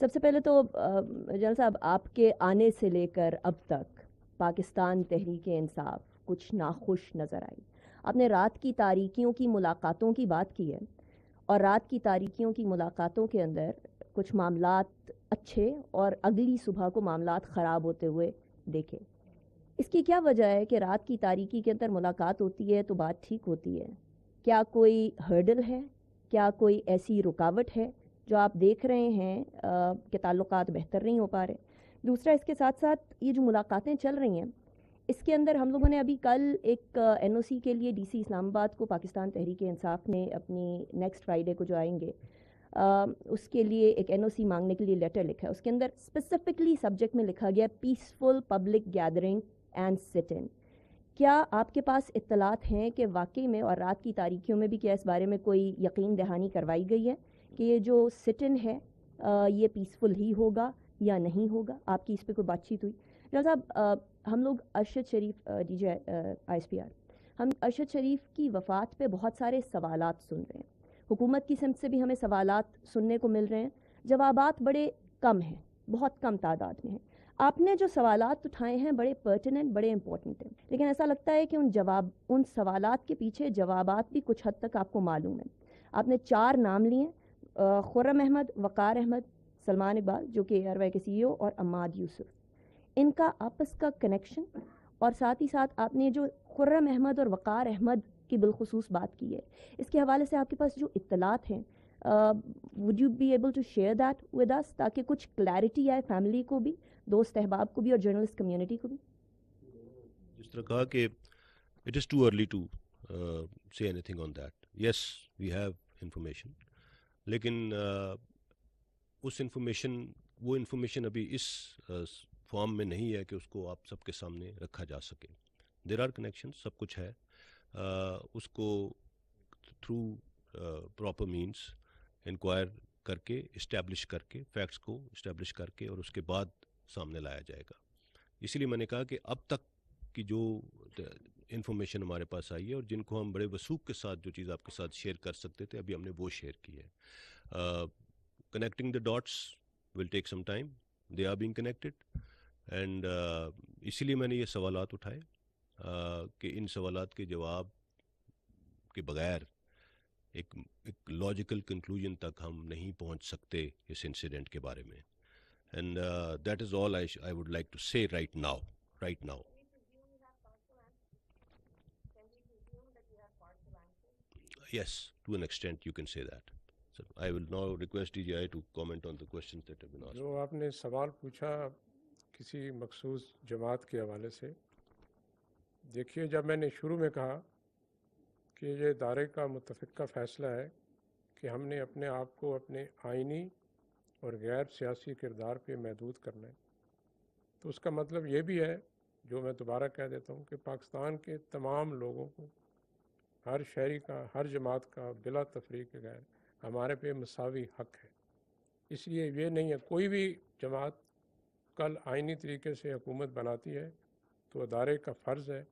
سب سے پہلے تو جنرل صاحب آپ کے آنے سے لے کر اب تک پاکستان تحریک انصاف کچھ ناخوش نظر آئی. آپ نے رات کی تاریکیوں کی ملاقاتوں کی بات کی ہے اور رات کی تاریکیوں کی ملاقاتوں کے اندر کچھ معاملات اچھے اور اگلی صبح کو معاملات خراب ہوتے ہوئے دیکھے. اس کی کیا وجہ ہے کہ رات کی تاریکی کے اندر ملاقات ہوتی ہے تو بات ٹھیک ہوتی ہے؟ کیا کوئی ہرڈل ہے؟ کیا کوئی ایسی رکاوٹ ہے جو آپ دیکھ رہے ہیں کہ تعلقات بہتر نہیں ہو پا رہے؟ دوسرا، اس کے ساتھ ساتھ یہ جو ملاقاتیں چل رہی ہیں اس کے اندر ہم لوگوں نے ابھی کل ایک این او سی کے لیے ڈی سی اسلام آباد کو پاکستان تحریک انصاف نے اپنی نیکسٹ فرائیڈے کو جو آئیں گے اس کے لیے ایک این او سی مانگنے کے لیے لیٹر لکھا ہے. اس کے اندر اسپیسیفکلی سبجیکٹ میں لکھا گیا پیسفل پبلک گیدرنگ اینڈ سٹ ان. کیا آپ کے پاس اطلاعات ہیں کہ واقعی میں اور رات کی تاریکیوں میں بھی کیا اس بارے میں کوئی یقین دہانی کروائی گئی ہے کہ یہ جو سٹ ان ہے یہ پیسفل ہی ہوگا یا نہیں ہوگا؟ آپ کی اس پہ کوئی بات چیت ہوئی؟ ڈاکٹر صاحب، ہم لوگ Arshad Sharif D G I S P R, ہم ارشد شریف کی وفات پہ بہت سارے سوالات سن رہے ہیں. حکومت کی سمت سے بھی ہمیں سوالات سننے کو مل رہے ہیں، جوابات بڑے کم ہیں، بہت کم تعداد میں ہیں. آپ نے جو سوالات اٹھائے ہیں بڑے پرٹیننٹ، بڑے امپورٹنٹ ہیں، لیکن ایسا لگتا ہے کہ ان سوالات کے پیچھے جوابات بھی کچھ حد تک آپ کو معلوم ہیں. آپ نے 4 نام لیے، خرم احمد، وقار احمد، سلمان اقبال جو کہ ایئر وائی کے سی ای او، اور عماد یوسف. ان کا آپس کا کنیکشن، اور ساتھ ہی ساتھ آپ نے جو خرم احمد اور وقار احمد کی بالخصوص بات کی ہے، اس کے حوالے سے آپ کے پاس جو اطلاعات ہیں would you be able to share that with us تاکہ کچھ کلیئرٹی آئے فیملی کو بھی، دوست احباب کو بھی، اور جرنلسٹ کمیونٹی کو بھی؟ جس طرح کہا کہ it is too early to say anything on that. Yes, we have information. لیکن وہ انفارمیشن ابھی اس فارم میں نہیں ہے کہ اس کو آپ سب کے سامنے رکھا جا سکے. دیر آر کنیکشن، سب کچھ ہے، اس کو تھرو پراپر مینس انکوائر کر کے اسٹیبلش کر کے فیکٹس کو اسٹیبلش کر کے اور اس کے بعد سامنے لایا جائے گا. اسی لیے میں نے کہا کہ اب تک کی جو انفارمیشن ہمارے پاس آئی ہے اور جن کو ہم بڑے وثوق کے ساتھ جو چیز آپ کے ساتھ شیئر کر سکتے تھے ابھی ہم نے وہ شیئر کی ہے. Connecting the dots will take some time, they are being connected, and اسی لیے میں نے یہ سوالات اٹھائے کہ ان سوالات کے جواب کے بغیر ایک لاجیکل کنکلوژن تک ہم نہیں پہنچ سکتے اس انسیڈنٹ کے بارے میں. And that is all I would like to say right now. Yes, to an extent you can say that. So I will now request DGI to comment on the questions that have been asked. جو آپ نے سوال پوچھا کسی مخصوص جماعت کے حوالے سے، دیکھیے جب میں نے شروع میں کہا کہ یہ ادارے کا متفقہ فیصلہ ہے کہ ہم نے اپنے آپ کو اپنے آئینی اور غیر سیاسی کردار پہ محدود کرنا ہے، تو اس کا مطلب یہ بھی ہے، جو میں دوبارہ کہہ دیتا ہوں، کہ پاکستان کے تمام لوگوں کو، ہر شہری کا، ہر جماعت کا بلا تفریق کے غیر ہمارے پہ مساوی حق ہے. اس لیے یہ نہیں ہے کوئی بھی جماعت کل آئینی طریقے سے حکومت بناتی ہے تو ادارے کا فرض ہے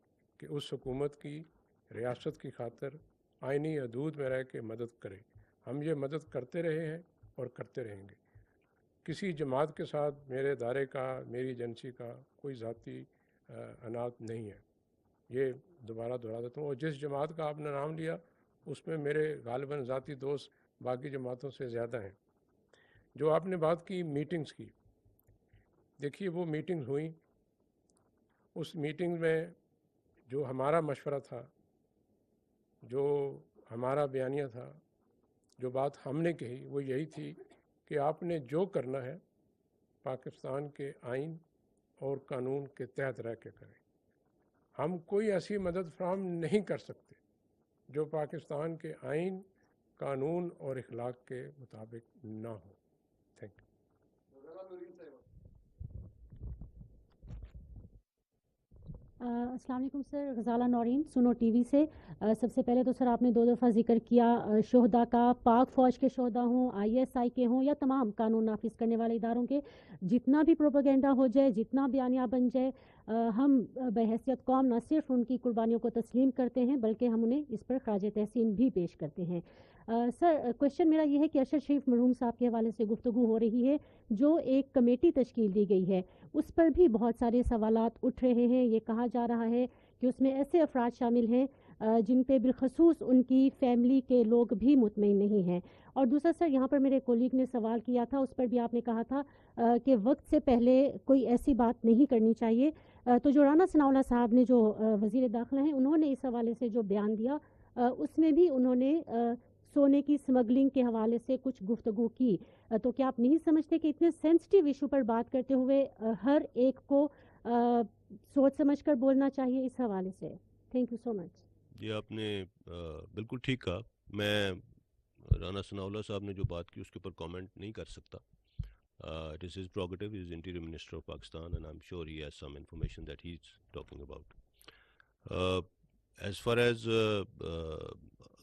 کہ اس حکومت کی ریاست کی خاطر آئینی حدود میں رہ کے مدد کرے. ہم یہ مدد کرتے رہے ہیں اور کرتے رہیں گے. کسی جماعت کے ساتھ میرے ادارے کا، میری ایجنسی کا کوئی ذاتی عناد نہیں ہے. یہ دوبارہ دہرا دیتا ہوں. اور جس جماعت کا آپ نے نام لیا اس میں میرے غالباً ذاتی دوست باقی جماعتوں سے زیادہ ہیں. جو آپ نے بات کی میٹنگز کی، دیکھیے وہ میٹنگز ہوئیں، اس میٹنگ میں جو ہمارا مشورہ تھا، جو ہمارا بیانیہ تھا، جو بات ہم نے کہی وہ یہی تھی کہ آپ نے جو کرنا ہے پاکستان کے آئین اور قانون کے تحت رہ کے کریں. ہم کوئی ایسی مدد فراہم نہیں کر سکتے جو پاکستان کے آئین، قانون اور اخلاق کے مطابق نہ ہو. Thank you. السلام علیکم سر، غزالہ نورین، سنو ٹی وی سے. سب سے پہلے تو سر آپ نے 2 دفعہ ذکر کیا شہداء کا، پاک فوج کے شہداء ہوں، آئی ایس آئی کے ہوں یا تمام قانون نافذ کرنے والے اداروں کے، جتنا بھی پروپیگنڈا ہو جائے، جتنا بیانیہ بن جائے، ہم بحیثیت قوم نہ صرف ان کی قربانیوں کو تسلیم کرتے ہیں بلکہ ہم انہیں اس پر خراج تحسین بھی پیش کرتے ہیں۔ سر کوشچن میرا یہ ہے کہ ارشد شریف مرحوم صاحب کے حوالے سے گفتگو ہو رہی ہے، جو ایک کمیٹی تشکیل دی گئی ہے اس پر بھی بہت سارے سوالات اٹھ رہے ہیں۔ یہ کہا جا رہا ہے کہ اس میں ایسے افراد شامل ہیں جن پہ بالخصوص ان کی فیملی کے لوگ بھی مطمئن نہیں ہیں۔ اور دوسرا سر، یہاں پر میرے کولیگ نے سوال کیا تھا، اس پر بھی آپ نے کہا تھا کہ وقت سے پہلے کوئی ایسی بات نہیں کرنی چاہیے، تو جو رانا ثناء اللہ صاحب نے جو وزیر داخلہ ہیں انہوں نے اس حوالے سے جو بیان دیا اس میں بھی انہوں نے سونے کی سمگلنگ کے حوالے سے کچھ گفتگو کی، تو کیا آپ نہیں سمجھتے کہ اتنے سینسٹیو ایشو پر بات کرتے ہوئے ہر ایک کو سوچ سمجھ کر بولنا چاہیے اس حوالے سے؟ تھینک یو سو مچ۔ یہ آپ نے بالکل ٹھیک کہا۔ میں رانا ثناء اللہ صاحب نے جو بات کی اس کے اوپر کامنٹ نہیں کر سکتا۔ It is his prerogative. He is Interior Minister of Pakistan, and I'm sure he has some information that he's talking about. As far as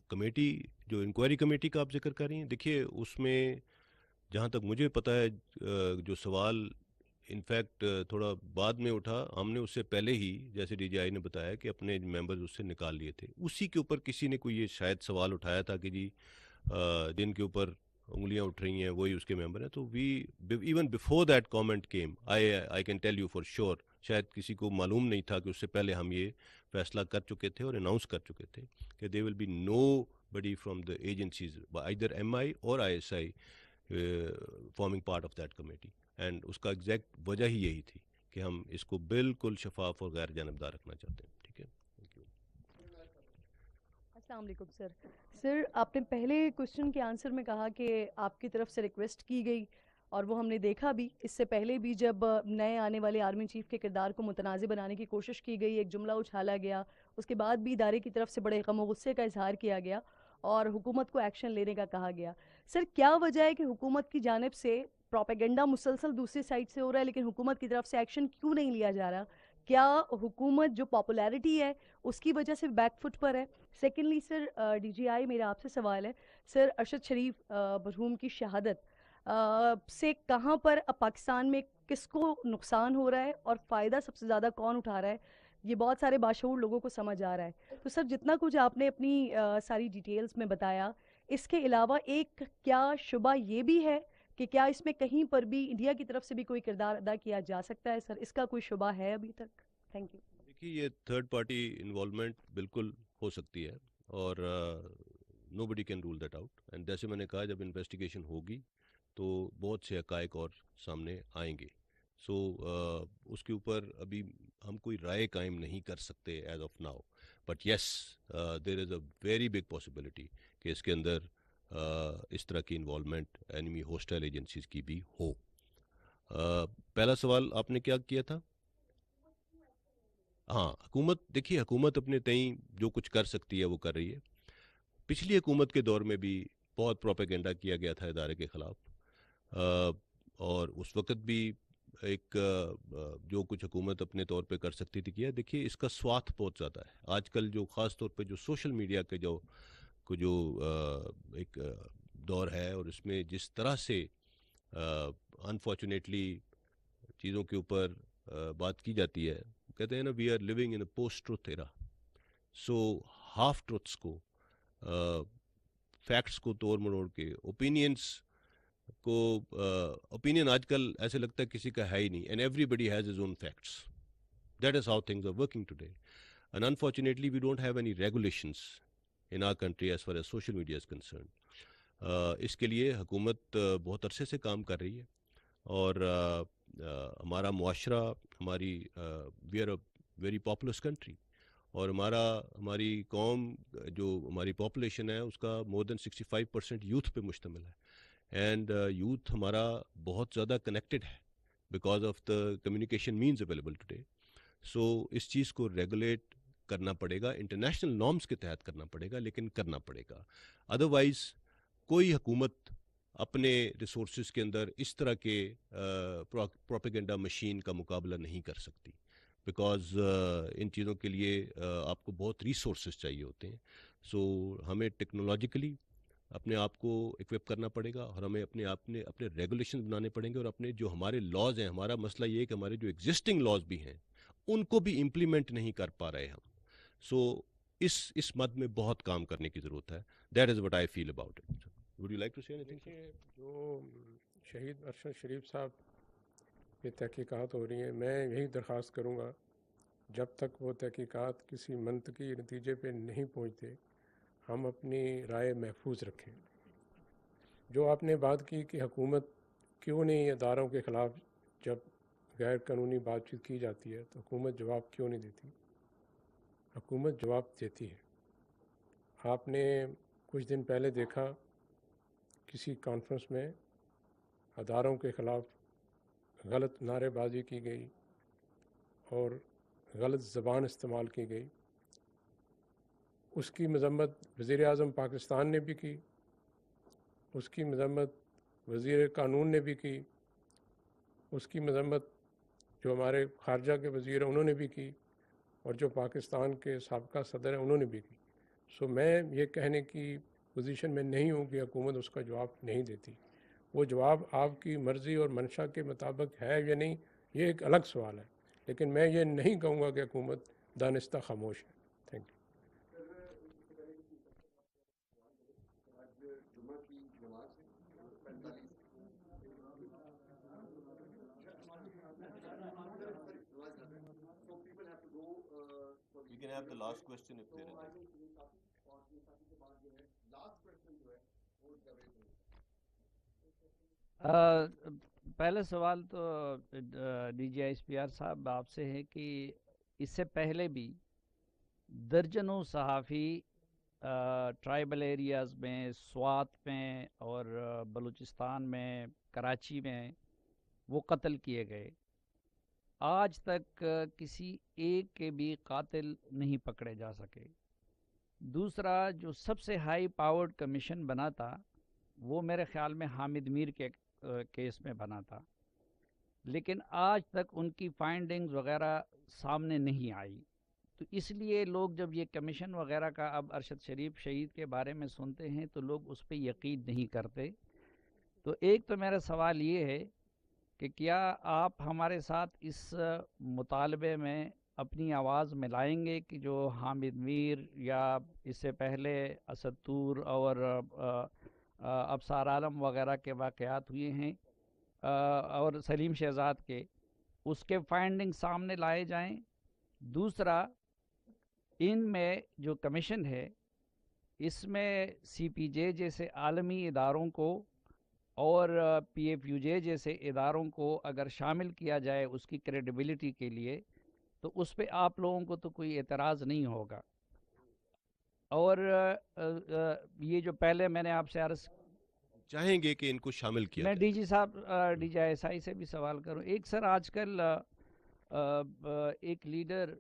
committee جو انکوائری کمیٹی کا آپ ذکر کر رہی ہیں، دیکھیے اس میں جہاں تک مجھے پتہ ہے جو سوال انفیکٹ تھوڑا بعد میں اٹھا، ہم نے اس سے پہلے ہی جیسے ڈی جی آئی نے بتایا کہ اپنے ممبرز اس سے نکال لیے تھے۔ اسی کے اوپر کسی نے کوئی یہ شاید سوال اٹھایا تھا کہ جی جن کے اوپر انگلیاں اٹھ رہی ہیں وہی اس کے ممبر ہیں، تو we even before that comment came I can tell you for sure, شاید کسی کو معلوم نہیں تھا کہ اس سے پہلے ہم یہ فیصلہ کر چکے تھے اور اناؤنس کر چکے تھے کہ they will be nobody from the agencies either M I اور I S I forming part of that committee, and اس کا ایگزیکٹ وجہ ہی یہی تھی کہ ہم اس کو بالکل شفاف اور غیر جانبدار رکھنا چاہتے ہیں۔ ٹھیک ہے، تھینک یو۔ السلام علیکم سر۔ سر آپ نے پہلے کوشچن کے آنسر میں کہا کہ آپ کی طرف سے ریکویسٹ کی گئی اور وہ ہم نے دیکھا بھی، اس سے پہلے بھی جب نئے آنے والے آرمی چیف کے کردار کو متنازع بنانے کی کوشش کی گئی، ایک جملہ اچھالا گیا، اس کے بعد بھی ادارے کی طرف سے بڑے غم و غصے کا اظہار کیا گیا اور حکومت کو ایکشن لینے کا کہا گیا۔ سر کیا وجہ ہے کہ حکومت کی جانب سے پروپیگنڈا مسلسل دوسری سائڈ سے ہو رہا ہے لیکن حکومت کی طرف سے ایکشن کیوں نہیں لیا جا رہا؟ کیا حکومت جو پاپولیرٹی ہے اس کی وجہ سے بیک فٹ پر ہے؟ سیکنڈلی سر، ڈی جی آئی میرا آپ سے سوال ہے، سر ارشد شریف مرحوم کی شہادت سے کہاں پر پاکستان میں کس کو نقصان ہو رہا ہے اور فائدہ سب سے زیادہ کون اٹھا رہا ہے؟ یہ بہت سارے باشعور لوگوں کو سمجھ آ رہا ہے۔ تو سر جتنا کچھ آپ نے اپنی ساری ڈیٹیلز میں بتایا، اس کے علاوہ ایک کیا شبہ یہ بھی ہے کہ کیا اس میں کہیں پر بھی انڈیا کی طرف سے بھی کوئی کردار ادا کیا جا سکتا ہے؟ سر اس کا کوئی شبہ ہے ابھی تک؟ Thank you. دیکھیے یہ تھرڈ پارٹی انوالومنٹ بالکل ہو سکتی ہے اور nobody can rule that out, and جیسے میں نے کہا جب انویسٹیگیشن ہوگی تو بہت سے حقائق اور سامنے آئیں گے۔ سو اس کے اوپر ابھی ہم کوئی رائے قائم نہیں کر سکتے as of now, but yes there is a very big possibility کہ اس کے اندر اس طرح کی انوالومنٹ اینمی ہوسٹائل ایجنسیز کی بھی ہو۔ پہلا سوال آپ نے کیا کیا تھا؟ ہاں، حکومت، دیکھیے حکومت اپنے تئیں جو کچھ کر سکتی ہے وہ کر رہی ہے۔ پچھلی حکومت کے دور میں بھی بہت پروپیگنڈا کیا گیا تھا ادارے کے خلاف، اور اس وقت بھی ایک جو کچھ حکومت اپنے طور پہ کر سکتی تھی کیا۔ دیکھیے اس کا سواتھ بہت زیادہ ہے آج کل، جو خاص طور پہ جو سوشل میڈیا کے جو ایک دور ہے، اور اس میں جس طرح سے انفارچونیٹلی چیزوں کے اوپر بات کی جاتی ہے، کہتے ہیں نا we are living in a post truth era, so half truths کو، فیکٹس کو توڑ مروڑ کے، اوپینین آج کل ایسے لگتا ہے کسی کا ہے ہی نہیں، and everybody has his own facts. That is how things are working today. And unfortunately we don't have any regulations in our country as far as social media is concerned. اس کے لیے حکومت بہت عرصے سے کام کر رہی ہے، اور ہمارا معاشرہ، we are a very populous country, اور ہماری قوم جو ہماری پاپولیشن ہے اس کا مور دین 65% یوتھ پہ مشتمل ہے. اینڈ یوتھ ہمارا بہت زیادہ کنیکٹڈ ہے because of the communication means available today. So اس چیز کو ریگولیٹ کرنا پڑے گا، انٹرنیشنل نارمس کے تحت کرنا پڑے گا، لیکن کرنا پڑے گا. ادروائز کوئی حکومت اپنے ریسورسز کے اندر اس طرح کے پروپیگنڈا مشین کا مقابلہ نہیں کر سکتی، بیکاز ان چیزوں کے لیے آپ کو بہت ریسورسز چاہیے ہوتے ہیں. سو ہمیں ٹیکنالوجیکلی اپنے آپ کو اکوپ کرنا پڑے گا، اور ہمیں اپنے ریگولیشن بنانے پڑیں گے، اور اپنے جو ہمارے لاز ہیں، ہمارا مسئلہ یہ ہے کہ ہمارے جو ایگزسٹنگ لاز بھی ہیں ان کو بھی امپلیمنٹ نہیں کر پا رہے ہم. سو اس مد میں بہت کام کرنے کی ضرورت ہے. That is what I feel about it. Would you like to say anything? دیکھیے، جو شہید ارشد شریف صاحب پہ تحقیقات ہو رہی ہیں، میں یہی درخواست کروں گا جب تک وہ تحقیقات کسی منطقی نتیجے پہ نہیں پہنچتے ہم اپنی رائے محفوظ رکھیں. جو آپ نے بات کی کہ حکومت کیوں نہیں اداروں کے خلاف جب غیر قانونی بات چیت کی جاتی ہے تو حکومت جواب کیوں نہیں دیتی؟ حکومت جواب دیتی ہے. آپ نے کچھ دن پہلے دیکھا کسی کانفرنس میں اداروں کے خلاف غلط نعرے بازی کی گئی اور غلط زبان استعمال کی گئی. اس کی مذمت وزیر اعظم پاکستان نے بھی کی، اس کی مذمت وزیر قانون نے بھی کی، اس کی مذمت جو ہمارے خارجہ کے وزیر ہیں انہوں نے بھی کی، اور جو پاکستان کے سابقہ صدر ہیں انہوں نے بھی کی. سو میں یہ کہنے کی پوزیشن میں نہیں ہوں کہ حکومت اس کا جواب نہیں دیتی. وہ جواب آپ کی مرضی اور منشا کے مطابق ہے یا نہیں، یہ ایک الگ سوال ہے، لیکن میں یہ نہیں کہوں گا کہ حکومت دانستہ خاموش ہے. Thank you. We can have the last question if there is any. پہلا سوال تو D G I S P R صاحب آپ سے ہے کہ اس سے پہلے بھی درجنوں صحافی ٹرائبل ایریاز میں، سوات میں اور بلوچستان میں، کراچی میں وہ قتل کیے گئے. آج تک کسی ایک کے بھی قاتل نہیں پکڑے جا سکے. دوسرا، جو سب سے ہائی پاورڈ کمیشن بنا تھا وہ میرے خیال میں حامد میر کے کیس میں بنا تھا، لیکن آج تک ان کی فائنڈنگز وغیرہ سامنے نہیں آئی. تو اس لیے لوگ جب یہ کمیشن وغیرہ کا اب ارشد شریف شہید کے بارے میں سنتے ہیں تو لوگ اس پہ یقین نہیں کرتے. تو ایک تو میرا سوال یہ ہے کہ کیا آپ ہمارے ساتھ اس مطالبے میں اپنی آواز ملائیں گے کہ جو حامد میر یا اس سے پہلے اسد طور اور ابصار عالم وغیرہ کے واقعات ہوئے ہیں اور سلیم شہزاد کے، اس کے فائنڈنگ سامنے لائے جائیں. دوسرا، ان میں جو کمیشن ہے اس میں سی پی جے جیسے عالمی اداروں کو اور پی ایف یو جے جیسے اداروں کو اگر شامل کیا جائے اس کی کریڈیبلٹی کے لیے تو اس پہ آپ لوگوں کو تو کوئی اعتراض نہیں ہوگا. اور یہ جو پہلے میں نے آپ سے عرض چاہیں گے کہ ان کو شامل کیا میں جائے. ڈی جی صاحب ڈی جی ایس آئی سے بھی سوال کروں. ایک سر، آج کل ایک لیڈر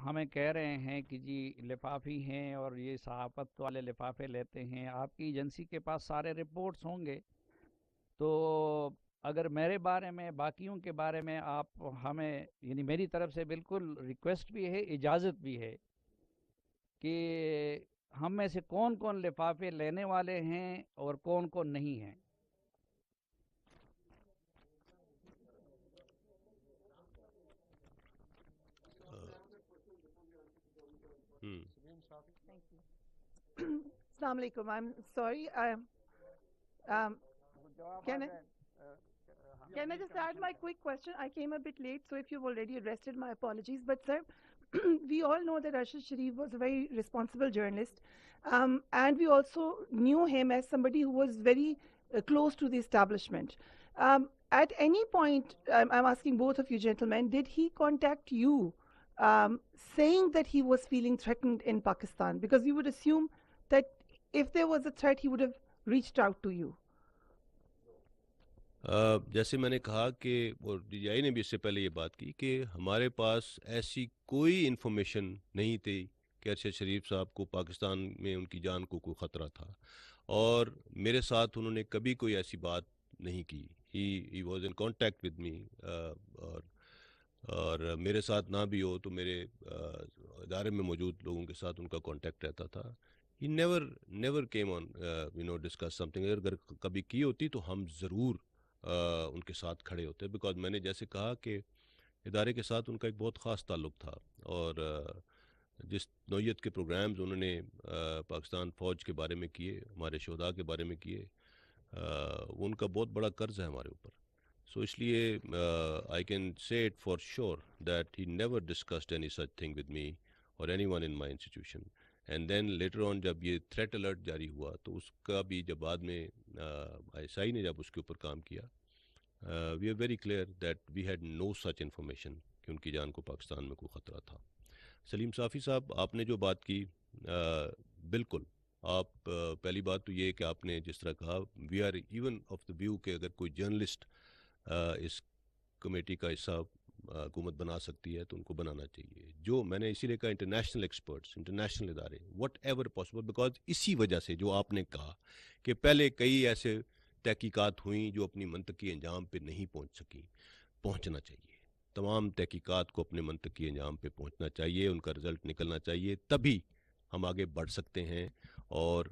ہمیں کہہ رہے ہیں کہ جی لفافی ہیں اور یہ صحافت والے لفافے لیتے ہیں. آپ کی ایجنسی کے پاس سارے رپورٹس ہوں گے، تو اگر میرے بارے میں، باقیوں کے بارے میں آپ ہمیں، یعنی میری طرف سے بالکل ریکویسٹ بھی ہے، اجازت بھی ہے کہ ہم میں سے کون کون لفافے لینے والے ہیں اور کون کون نہیں ہیں. Assalamu alaikum. I'm sorry. Can I just add my quick question? I came a bit late, so if you've already addressed it, my apologies. But sir, we all know that Arshad Sharif was a very responsible journalist, and we also knew him as somebody who was very close to the establishment. At any point, I'm asking both of you gentlemen, did he contact you saying that he was feeling threatened in Pakistan? Because we would assume that if there was a threat, he would have reached out to you. جیسے میں نے کہا کہ وہ D G آئی نے بھی اس سے پہلے یہ بات کی کہ ہمارے پاس ایسی کوئی انفارمیشن نہیں تھی کہ ارشد شریف صاحب کو پاکستان میں ان کی جان کو کوئی خطرہ تھا، اور میرے ساتھ انہوں نے کبھی کوئی ایسی بات نہیں کی. He was in contact with me, اور میرے ساتھ نہ بھی ہو تو میرے ادارے میں موجود لوگوں کے ساتھ ان کا کانٹیکٹ رہتا تھا. He never came on discuss some thing. اگر کبھی کی ہوتی تو ہم ضرور ان کے ساتھ کھڑے ہوتے، بیکاز میں نے جیسے کہا کہ ادارے کے ساتھ ان کا ایک بہت خاص تعلق تھا، اور جس نوعیت کے پروگرامز انہوں نے پاکستان فوج کے بارے میں کیے، ہمارے شہداء کے بارے میں کیے، وہ ان کا بہت بڑا قرض ہے ہمارے اوپر. سو اس لیے I can say it for sure that he never discussed any such thing with me اور anyone in my institution. And then later on جب یہ تھریٹ الرٹ جاری ہوا تو اس کا بھی جب بعد میں ISI نے جب اس کے اوپر کام کیا، we are very clear that we had no such information کہ ان کی جان کو پاکستان میں کوئی خطرہ تھا. سلیم صافی صاحب، آپ نے جو بات کی، بالکل آپ پہلی بات تو یہ کہ آپ نے جس طرح کہا، we are even of the view کہ اگر کوئی جرنلسٹ اس کمیٹی کا حصہ حکومت بنا سکتی ہے تو ان کو بنانا چاہیے. جو میں نے اسی لیے کہا انٹرنیشنل ایکسپرٹس، انٹرنیشنل ادارے، وٹ ایور پاسبل، بیکاز اسی وجہ سے جو آپ نے کہا کہ پہلے کئی ایسے تحقیقات ہوئیں جو اپنی منطقی انجام پہ نہیں پہنچ سکیں. پہنچنا چاہیے، تمام تحقیقات کو اپنے منطقی انجام پہ پہنچنا چاہیے، ان کا رزلٹ نکلنا چاہیے، تبھی ہم آگے بڑھ سکتے ہیں اور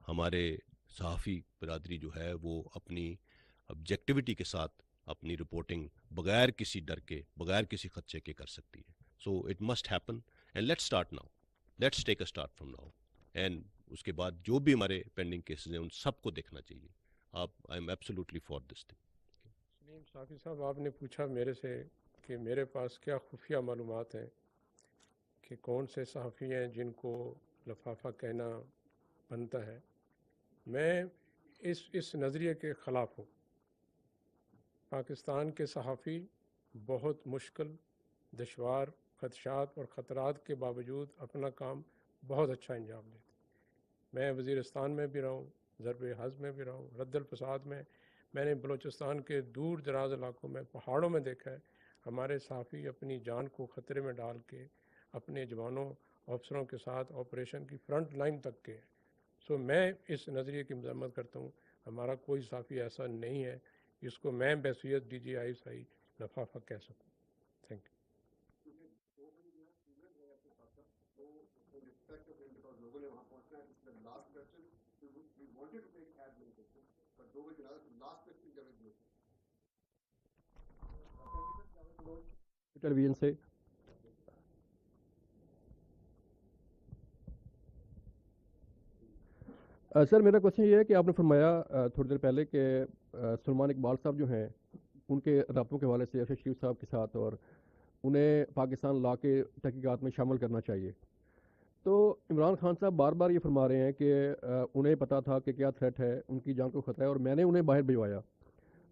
ہمارے صحافی برادری جو ہے وہ اپنی آبجیکٹیوٹی کے ساتھ اپنی رپورٹنگ بغیر کسی ڈر کے، بغیر کسی خدشے کے کر سکتی ہے. So it must happen and let's start now, let's take a start from now. And اس کے بعد جو بھی ہمارے پینڈنگ کیسز ہیں ان سب کو دیکھنا چاہیے. I am absolutely for this thing. Salim Safi صاحب، آپ نے پوچھا میرے سے کہ میرے پاس کیا خفیہ معلومات ہیں کہ کون سے صحافی ہیں جن کو لفافہ کہنا بنتا ہے. میں اس نظریے کے خلاف ہوں. پاکستان کے صحافی بہت مشکل، دشوار، خدشات اور خطرات کے باوجود اپنا کام بہت اچھا انجام دیتے. میں وزیرستان میں بھی رہا ہوں، ضرب حزب میں بھی رہا ہوں، رد الفساد میں نے بلوچستان کے دور دراز علاقوں میں، پہاڑوں میں دیکھا ہے ہمارے صحافی اپنی جان کو خطرے میں ڈال کے اپنے جوانوں، افسروں کے ساتھ آپریشن کی فرنٹ لائن تک کے. سو میں اس نظریے کی مذمت کرتا ہوں. ہمارا کوئی صحافی ایسا نہیں ہے جس کو میں بحیثیت DGI لفافہ کہہ سکوں. تھینک ٹیلی ویژن سے سر میرا کوشچن یہ ہے کہ آپ نے فرمایا تھوڑی دیر پہلے کہ سلمان اقبال صاحب جو ہیں ان کے رابطوں کے حوالے سے ارشد شریف صاحب کے ساتھ، اور انہیں پاکستان لا کے تحقیقات میں شامل کرنا چاہیے. تو عمران خان صاحب بار بار یہ فرما رہے ہیں کہ انہیں پتہ تھا کہ کیا تھریٹ ہے، ان کی جان کو خطرہ ہے اور میں نے انہیں باہر بھجوایا.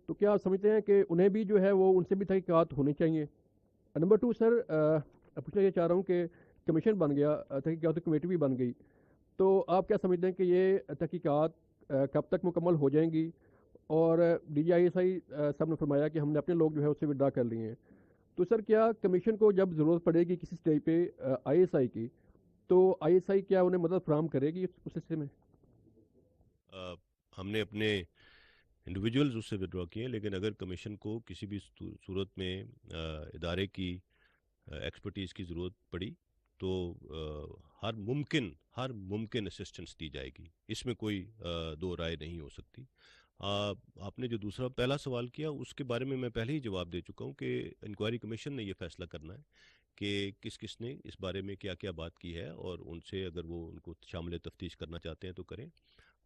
تو کیا آپ سمجھتے ہیں کہ انہیں بھی جو ہے وہ ان سے بھی تحقیقات ہونی چاہیے؟ نمبر 2 سر، پوچھنا یہ چاہ رہا ہوں کہ کمیشن بن گیا، تحقیقاتی کمیٹی بھی بن گئی، تو آپ کیا سمجھتے ہیں کہ یہ تحقیقات کب تک مکمل ہو جائیں گی؟ اور DGI صاحب نے فرمایا کہ ہم نے اپنے لوگ جو ہے اس سے ودرا کر لیے ہیں. تو سر کیا کمیشن کو جب ضرورت پڑے گی کسی سٹیج پہ ISI کی، تو ISI کیا انہیں مدد فراہم کرے گی اس حصے میں؟ ہم نے اپنے انڈیویجولز اس سے ودرا کیے، لیکن اگر کمیشن کو کسی بھی صورت میں ادارے کی ایکسپرٹیز کی ضرورت پڑی تو ہر ممکن اسسٹنس دی جائے گی. اس میں کوئی دو رائے نہیں ہو سکتی. آپ نے جو پہلا سوال کیا اس کے بارے میں میں پہلے ہی جواب دے چکا ہوں کہ انکوائری کمیشن نے یہ فیصلہ کرنا ہے کہ کس نے اس بارے میں کیا کیا بات کی ہے، اور ان سے اگر وہ ان کو شامل تفتیش کرنا چاہتے ہیں تو کریں.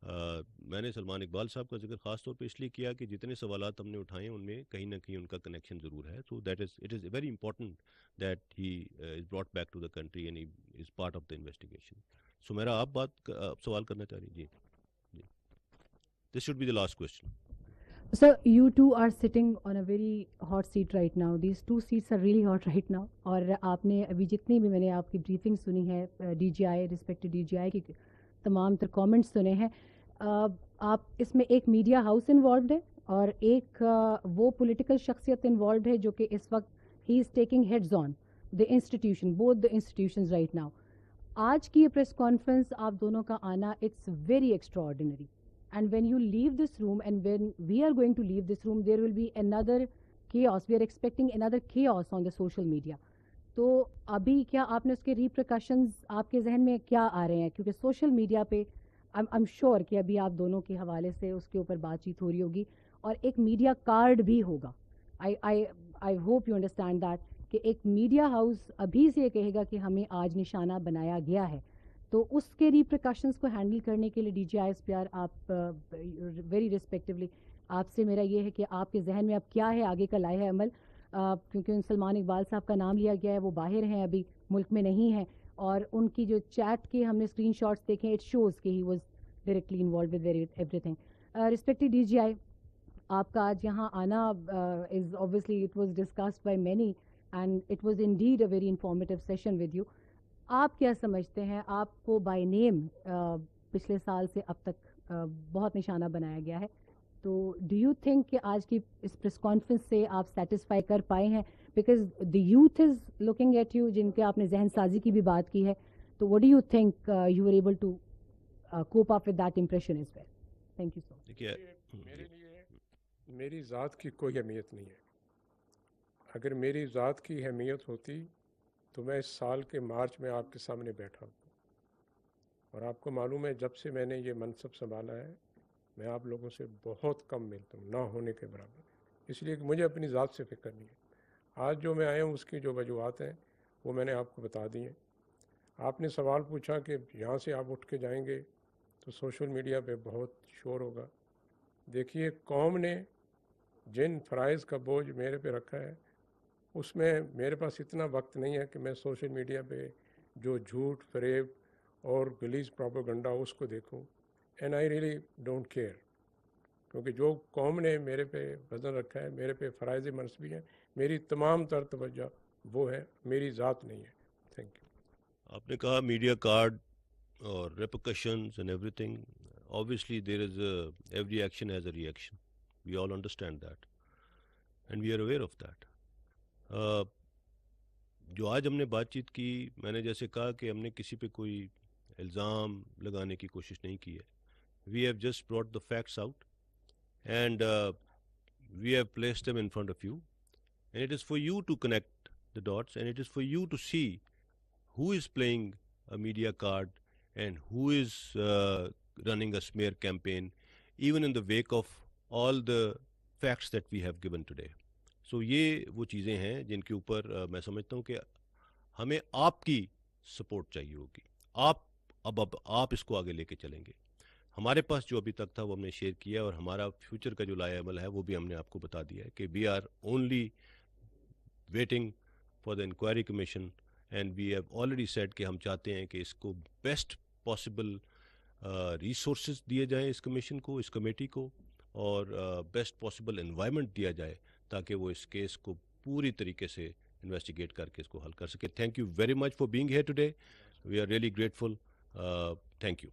میں نے سلمان اقبال صاحب کا ذکر خاص طور پہ اس لیے کیا کہ جتنے سوالات ہم نے اٹھائے ان میں کہیں نہ کہیں ان کا کنیکشن ضرور ہے. So it is very important that he is brought back to the country and he is part of the investigation. So میرا آپ سوال کرنا چاہ رہی جی. This should be the last question. Sir, you two are sitting on a very hot seat right now. These two seats are really hot right now. اور آپ نے ابھی جتنی بھی میں نے آپ کی بریفنگ سنی ہے DGI رسپیکٹ DGI کی تمام تر کامنٹس سنے ہیں، آپ اس میں ایک میڈیا ہاؤس انوالوڈ ہے اور ایک وہ پولیٹیکل شخصیت انوالوڈ ہے جو کہ اس وقت he is taking heads on the institution, both the institutions right now. آج کی یہ پریس کانفرنس آپ دونوں کا آنا it's very extraordinary. And when you leave this room and when we are going to leave this room, there will be another chaos. We are expecting another chaos on the social media. تو ابھی کیا آپ نے اس کے ریپریکاشنز آپ کے ذہن میں کیا آ رہے ہیں؟ کیونکہ سوشل میڈیا پہ I'm sure کہ ابھی آپ دونوں کے حوالے سے اس کے اوپر بات چیت ہو رہی ہوگی اور ایک میڈیا کارڈ بھی ہوگا. I hope you understand that کہ ایک میڈیا ہاؤس ابھی سے کہے گا کہ ہمیں آج نشانہ بنایا گیا ہے، تو اس کے ریپریکاشنز کو ہینڈل کرنے کے لیے D G I S P R آپ ویری ریسپیکٹولی آپ سے میرا یہ ہے کہ آپ کے ذہن میں اب کیا ہے آگے کا لائحہ عمل، کیونکہ سلمان اقبال صاحب کا نام لیا گیا ہے، وہ باہر ہیں ابھی ملک میں نہیں ہیں، اور ان کی جو چیٹ کے ہم نے اسکرین شاٹس دیکھے اٹ شوز کہ he was directly involved with everything. Respected D G I, آپ کا آج یہاں آنا از obviously it was discussed by many and it was indeed a very informative session with you۔ آپ کیا سمجھتے ہیں، آپ کو بائی نیم پچھلے سال سے اب تک بہت نشانہ بنایا گیا ہے، تو ڈو یو تھنک کہ آج کی اس پریس کانفرنس سے آپ سیٹسفائی کر پائے ہیں؟ Because the youth is looking at you, جن کے آپ نے ذہن سازی کی بھی بات کی ہے، تو what do you think you are able to cope up with that impression as well? Thank you so much. میرے لیے میری ذات کی کوئی اہمیت نہیں ہے۔ اگر میری ذات کی اہمیت ہوتی تو میں اس سال کے مارچ میں آپ کے سامنے بیٹھا ہوں، اور آپ کو معلوم ہے جب سے میں نے یہ منصب سنبھالا ہے میں آپ لوگوں سے بہت کم ملتا ہوں، نہ ہونے کے برابر، اس لیے کہ مجھے اپنی ذات سے فکر نہیں ہے۔ آج جو میں آیا ہوں اس کی جو وجوہات ہیں وہ میں نے آپ کو بتا دی ہیں۔ آپ نے سوال پوچھا کہ یہاں سے آپ اٹھ کے جائیں گے تو سوشل میڈیا پہ بہت شور ہوگا۔ دیکھیے، قوم نے جن فرائض کا بوجھ میرے پہ رکھا ہے اس میں میرے پاس اتنا وقت نہیں ہے کہ میں سوشل میڈیا پہ جو جھوٹ فریب اور گلیز پروپیگنڈا اس کو دیکھوں، and I really don't care, کیونکہ جو قوم نے میرے پہ وزن رکھا ہے، میرے پہ فرائض منصبی ہیں، میری تمام تر توجہ وہ ہے، میری ذات نہیں ہے۔ Thank you. آپ نے کہا میڈیا کارڈ اور repercussions and every thing, obviously there is every action has a reaction, we all understand that and we are aware of that۔ جو آج ہم نے بات چیت کی، میں نے جیسے کہا کہ ہم نے کسی پہ کوئی الزام لگانے کی کوشش نہیں کی ہے، we have just brought the facts out and we have placed them in front of you, and it is for you to connect the dots, and it is for you to see who is playing a media card and who is running a smear campaign, even in the wake of all the facts that we have given today۔ So یہ وہ چیزیں ہیں جن کے اوپر میں سمجھتا ہوں کہ ہمیں آپ کی سپورٹ چاہیے ہوگی۔ اب آپ اس کو آگے لے کے چلیں گے۔ ہمارے پاس جو ابھی تک تھا وہ ہم نے شیئر کیا، اور ہمارا فیوچر کا جو لائحہ عمل ہے وہ بھی ہم نے آپ کو بتا دیا ہے کہ we are only waiting for the inquiry commission, and we have already said کہ ہم چاہتے ہیں کہ اس کو بیسٹ پاسبل ریسورسز دیے جائیں اس کمیشن کو، اس کمیٹی کو، اور بیسٹ پاسبل انوائرمنٹ دیا جائے تاکہ وہ اس کیس کو پوری طریقے سے انویسٹیگیٹ کر کے اس کو حل کر سکے۔ Thank you very much for being here today, we are really grateful, thank you.